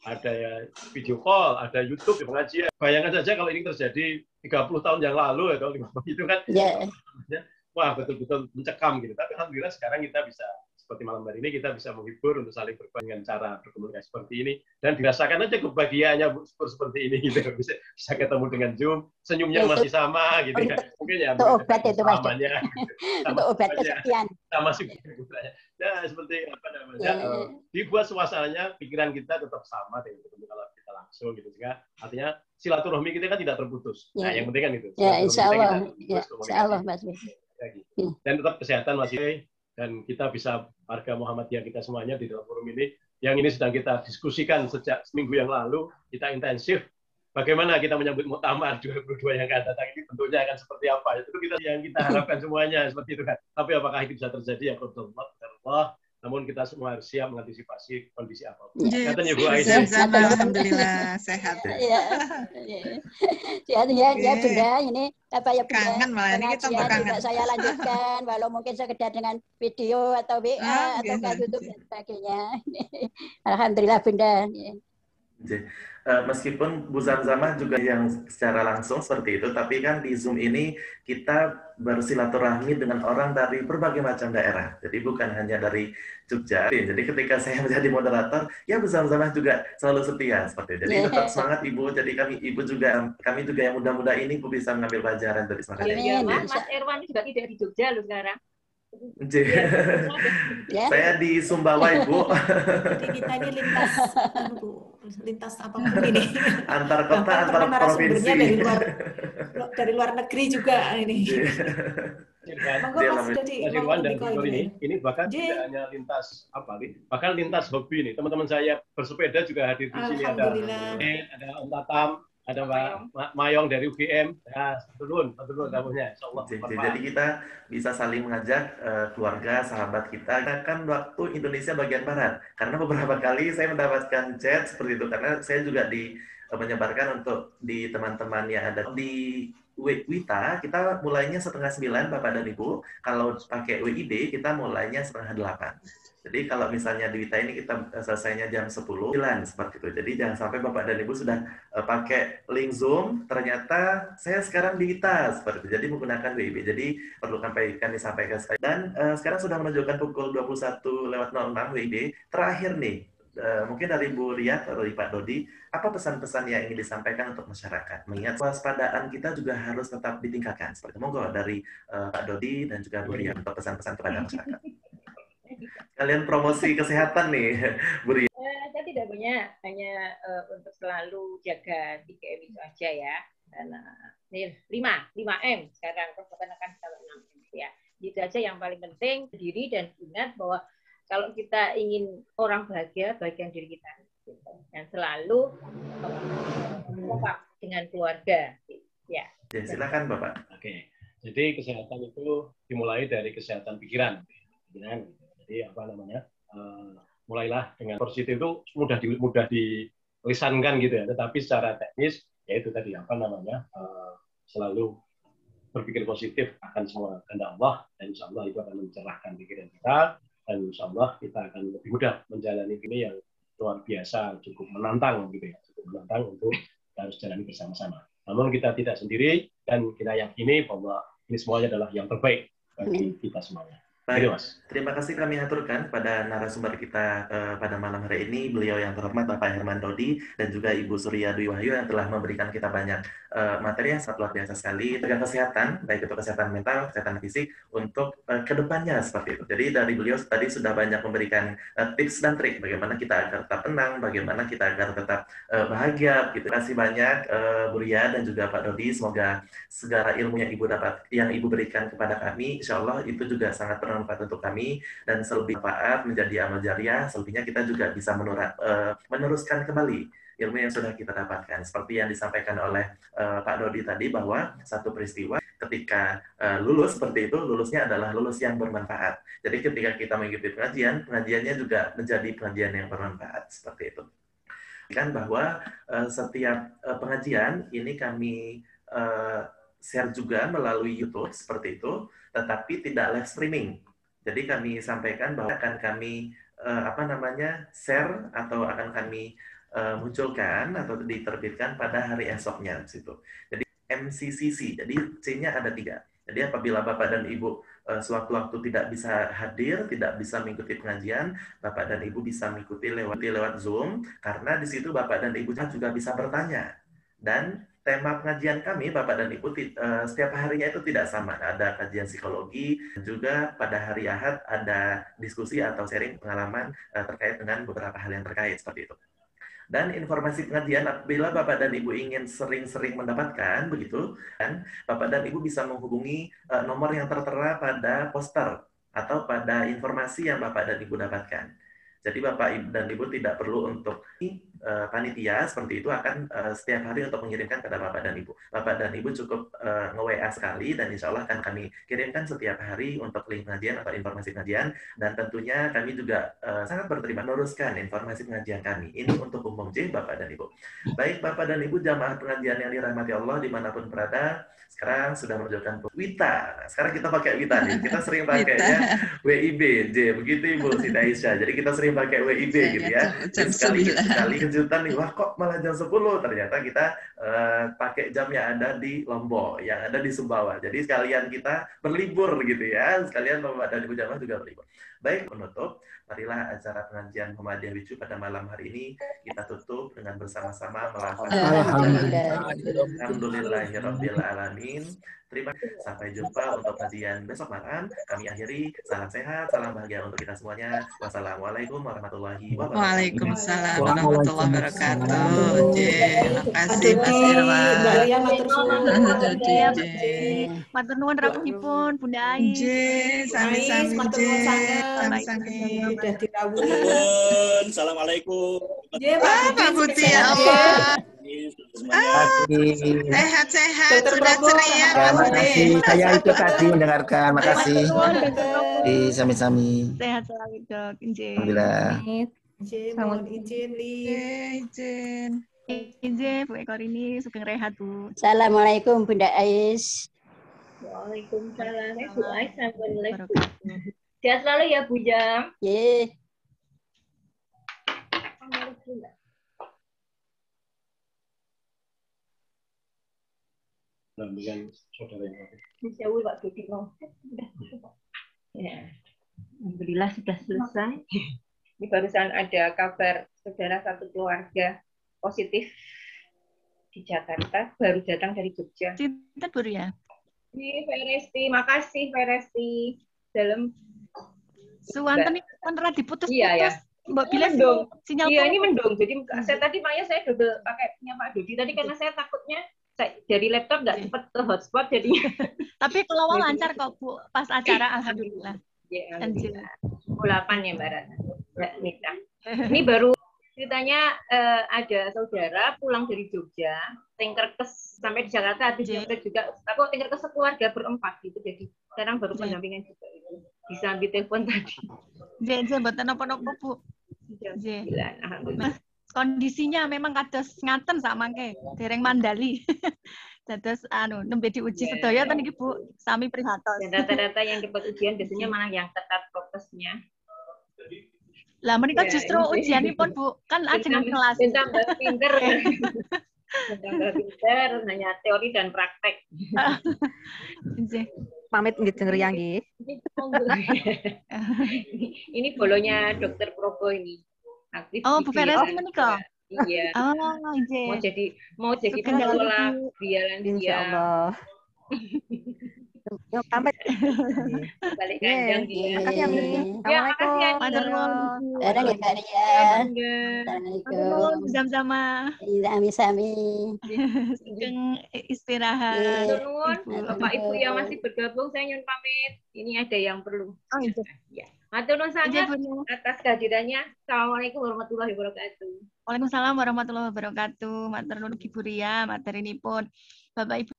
S4: ada video call, ada YouTube di pengajian. Bayangkan saja kalau ini terjadi 30 tahun yang lalu atau 50 itu kan. Wah betul-betul mencekam gitu. Tapi alhamdulillah sekarang kita bisa seperti malam hari ini kita bisa menghibur untuk saling berbagi dengan cara berkomunikasi seperti ini dan dirasakan aja kebahagiaannya seperti ini gitu. Bisa ketemu dengan Zoom, senyumnya masih sama gitu ya. Mungkin ya
S1: itu obat itu Mas. Itu obat kesepian.
S4: Sama sih. Ya seperti apa namanya? Dibuat suasananya pikiran kita tetap sama dengan ketemu kalau kita langsung gitu. Sehingga artinya silaturahmi kita kan tidak terputus. Nah, yang penting kan itu.
S1: Ya, insyaallah. Ya, insyaallah Mas.
S4: Dan tetap kesehatan masih, dan kita bisa warga Muhammadiyah kita semuanya di dalam forum ini yang ini sedang kita diskusikan sejak seminggu yang lalu, kita intensif bagaimana kita menyambut Muktamar 2022 yang akan datang ini, bentuknya akan seperti apa, itu kita yang kita harapkan semuanya seperti itu kan. Tapi apakah itu bisa terjadi ya Allah, namun kita semua harus siap mengantisipasi kondisi apapun.
S5: Iya.
S4: Kata Bu Aisyah.
S5: Sama, alhamdulillah sehat.
S1: Iya. Sehat ya, ya Bunda. Ini apa ya Bunda?
S5: Kangen malah ini kita
S1: Pengajian
S5: kangen.
S1: juga saya lanjutkan, walau mungkin sekedar dengan video atau WA atau ke YouTube dan sebagainya. Alhamdulillah Bunda.
S2: Meskipun Bu Zamzamah juga yang secara langsung seperti itu, tapi kan di Zoom ini kita bersilaturahmi dengan orang dari berbagai macam daerah. Jadi bukan hanya dari Jogja. Jadi ketika saya menjadi moderator, ya Bu Zamzamah juga selalu setia seperti itu. Jadi tetap semangat Ibu. Jadi kami juga yang muda-muda ini Bu bisa mengambil pelajaran dari semangat
S6: Iya, Mas Erwan juga tidak di Jogja loh sekarang.
S2: Saya di Sumbawa Ibu.
S3: Jadi kita ini lintas apapun ini.
S2: Antar kota, antar provinsi.
S3: Dari luar negeri juga ini.
S4: Monggo Mas Irwan dan Bu ini bahkan tidak hanya lintas bahkan lintas hobi nih. Teman-teman saya bersepeda juga hadir di sini, ada Om Tatam, ada Mbak Mayong dari UGM. Ya, turun tamunya, insyaallah.
S2: Jadi kita bisa saling mengajak keluarga, sahabat kita. Kan waktu Indonesia bagian barat. Karena beberapa kali saya mendapatkan chat seperti itu karena saya juga menyebarkan untuk di teman-teman yang ada di Wita, kita mulainya 8:30 Bapak dan Ibu. Kalau pakai WID kita mulainya 7:30. Jadi kalau misalnya di Wita ini kita selesainya jam 10, seperti itu. Jadi jangan sampai Bapak dan Ibu sudah pakai link Zoom, ternyata saya sekarang di Wita, seperti itu. Jadi menggunakan WIB. Jadi perlu kami sampaikan sekali. Dan sekarang sudah menunjukkan pukul 21:06 WIB. Terakhir nih, mungkin dari Bu Riyad atau dari Pak Dodi, apa pesan-pesan yang ingin disampaikan untuk masyarakat? Mengingat waspadaan kita juga harus tetap ditingkatkan. Seperti monggo dari Pak Dodi dan juga Bu Riyad untuk pesan-pesan kepada masyarakat. Kalian promosi kesehatan nih, Bu Riyad.
S6: Saya tidak banyak, hanya untuk selalu jaga 3M itu aja ya. Dan 5M sekarang, akan sampai 6M ya. Itu aja yang paling penting, diri dan ingat bahwa kalau kita ingin orang bahagia, bagian diri kita. Dan selalu dengan keluarga. Ya.
S2: Silakan Bapak.
S4: Oke. Jadi kesehatan itu dimulai dari kesehatan pikiran. Jadi mulailah dengan positif itu mudah dilisankan gitu ya. Tetapi secara teknis yaitu tadi selalu berpikir positif akan semua kehendak Allah, dan insya Allah itu akan mencerahkan pikiran kita. Dan insya Allah kita akan lebih mudah menjalani ini yang luar biasa, cukup menantang gitu ya, cukup menantang untuk kita harus jalani bersama-sama. Namun kita tidak sendiri dan kita yakini bahwa ini semuanya adalah yang terbaik bagi kita semuanya.
S2: Baik, terima kasih kami aturkan pada narasumber kita pada malam hari ini, beliau yang terhormat Bapak Herman Dodi dan juga Ibu Surya Dwi Wahyu yang telah memberikan kita banyak materi yang sangat luar biasa sekali tentang kesehatan, baik itu kesehatan mental, kesehatan fisik untuk kedepannya seperti itu. Jadi dari beliau tadi sudah banyak memberikan tips dan trik bagaimana kita agar tetap tenang, bagaimana kita agar tetap bahagia. Gitu. Terima kasih banyak Bu Ria dan juga Pak Dodi. Semoga segala ilmu yang Ibu berikan kepada kami, insya Allah itu juga sangat bermanfaat untuk kami dan selebih manfaat menjadi amal jariah. Selebihnya kita juga bisa meneruskan kembali ilmu yang sudah kita dapatkan. Seperti yang disampaikan oleh Pak Dodi tadi bahwa satu peristiwa ketika lulus seperti itu, lulusnya adalah lulus yang bermanfaat. Jadi ketika kita mengikuti pengajian, pengajiannya juga menjadi pengajian yang bermanfaat seperti itu. Kan bahwa setiap pengajian ini kami share juga melalui YouTube seperti itu, tetapi tidak live streaming. Jadi kami sampaikan bahwa akan kami share atau akan kami munculkan atau diterbitkan pada hari esoknya di situ. Jadi MCCC. Jadi C-nya ada 3. Jadi apabila Bapak dan Ibu sewaktu-waktu tidak bisa hadir, tidak bisa mengikuti pengajian, Bapak dan Ibu bisa mengikuti lewat Zoom karena di situ Bapak dan Ibu juga bisa bertanya. Dan tema pengajian kami, Bapak dan Ibu, setiap harinya itu tidak sama. Ada kajian psikologi, juga pada hari Ahad ada diskusi atau sharing pengalaman terkait dengan beberapa hal yang terkait, seperti itu. Dan informasi pengajian, apabila Bapak dan Ibu ingin sering-sering mendapatkan, begitu, kan, Bapak dan Ibu bisa menghubungi nomor yang tertera pada poster atau pada informasi yang Bapak dan Ibu dapatkan. Jadi Bapak dan Ibu tidak perlu untuk panitia seperti itu akan setiap hari untuk mengirimkan kepada Bapak dan Ibu. Bapak dan Ibu cukup nge-WA sekali dan insya Allah akan kami kirimkan setiap hari untuk link pengajian atau informasi pengajian, dan tentunya kami juga sangat berterima meneruskan informasi pengajian kami. Ini untuk umum Bapak dan Ibu. Baik Bapak dan Ibu jamaah pengajian yang dirahmati Allah dimanapun berada, sekarang sudah menunjukkan Wita. Sekarang kita pakai Wita nih. Kita sering pakainya WIB, begitu Ibu Siti Aisyah. Jadi kita sering pakai WIB gitu ya. Sekali kejutan nih, wah kok malah jam 10. Ternyata kita pakai jam yang ada di Lombok, yang ada di Sumbawa. Jadi sekalian kita berlibur gitu ya. Sekalian Bapak dan Ibu jamaah juga berlibur. Baik, menutup, marilah acara pengajian Muhammadiyah Wicu pada malam hari ini kita tutup dengan bersama-sama melafalkan Alhamdulillahirabbil alamin. Terima kasih. Sampai jumpa untuk kajian besok malam. Kami akhiri. Salam sehat, salam bahagia untuk kita semuanya. Wassalamualaikum warahmatullahi wabarakatuh.
S5: Waalaikumsalam warahmatullahi wabarakatuh. Terima kasih Mas Irwan.
S7: Matur nuwun rawuhipun Bunda Ais.
S5: Sami-sami.
S3: Sudah dirawuh.
S10: Assalamualaikum.
S5: Pak Putih ya Allah. Sehat-sehat, sudah ceria.
S11: Terima kasih. Saya itu tadi mendengarkan. Makasih. Sami-sami.
S7: Sehat selalu Dok.
S11: Alhamdulillah.
S3: Mohon izin,
S7: Izin Bu Eko ini sugeng rehat Bu.
S1: Assalamualaikum Bunda Ais.
S6: Waalaikumsalam. Bu Ais, assalamualaikum. Sehat selalu ya Bu Jam.
S4: Dengan saudara yang
S6: Jauh Pak Dodi ya. Alhamdulillah sudah selesai. Ini barusan ada kabar saudara satu keluarga positif di Jakarta, baru datang dari Jogja.
S7: Cinta baru ya?
S6: Ini Feresti, makasih Feresti. Dalam
S7: Suwanten itu kan diputus-putus.
S6: Iya ya.
S7: Mbak bilang
S6: mendung.
S7: Sinyal
S6: iya ini mendung. Jadi saya tadi makanya saya double pakai punya Pak Dodi tadi karena saya takutnya dari laptop nggak cepat ke hotspot jadinya.
S7: Tapi kalau lancar kok Bu pas acara alhamdulillah.
S6: Ya, alhamdulillah. 8 ya Mbak Rana. Mbak Nita. Ini baru ceritanya ada saudara pulang dari Jogja, Tinkerkes sampai di Jakarta habis juga. Tapi Tinkerkes keluarga berempat gitu. Jadi sekarang baru pendampingan juga itu. Bisa ambil telepon tadi.
S7: Jadi mboten napa-napa Bu.
S6: Alhamdulillah.
S7: Kondisinya memang kados ngaten sak mangke, dereng mandali. Dados nembe diuji sedaya ten iki Bu, sami prihatos.
S6: Dan data-data yang dapat ujian biasanya malah yang ketat prokesnya.
S7: Lah menika justru ujianipun Bu, kan ajeng kelas.
S6: Tambah pinter. Tambah pinter, hanya teori dan praktek.
S12: Pamit nggih jengriyang nggih.
S6: Ini bolonya Dokter Probo ini. Aktif
S7: Bu Feresti menika.
S6: Iya. Mau jadi pengelola biaya lansia.
S12: Insyaallah. Yuk pamit.
S6: Balik kandang dia.
S12: Makasih ya,
S6: ya, makasih ya.
S7: Assalamualaikum. Sama-sama.
S1: Sami-sami.
S7: Sugeng istirahat.
S6: Bapak Ibu yang masih bergabung saya nyun pamit. Ini ada yang perlu. Ya. Matur nuwun sangat atas kehadirannya. Assalamualaikum warahmatullahi wabarakatuh.
S7: Waalaikumsalam warahmatullahi wabarakatuh. Matur nuwun Ibu Ria, materinipun. Bapak Ibu,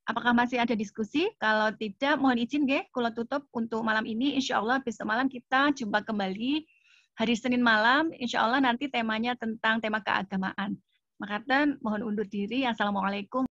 S7: apakah masih ada diskusi? Kalau tidak, mohon izin nggih, kula tutup untuk malam ini. Insya Allah besok malam kita jumpa kembali hari Senin malam. Insya Allah nanti temanya tentang tema keagamaan. Maka mohon undur diri. Assalamualaikum.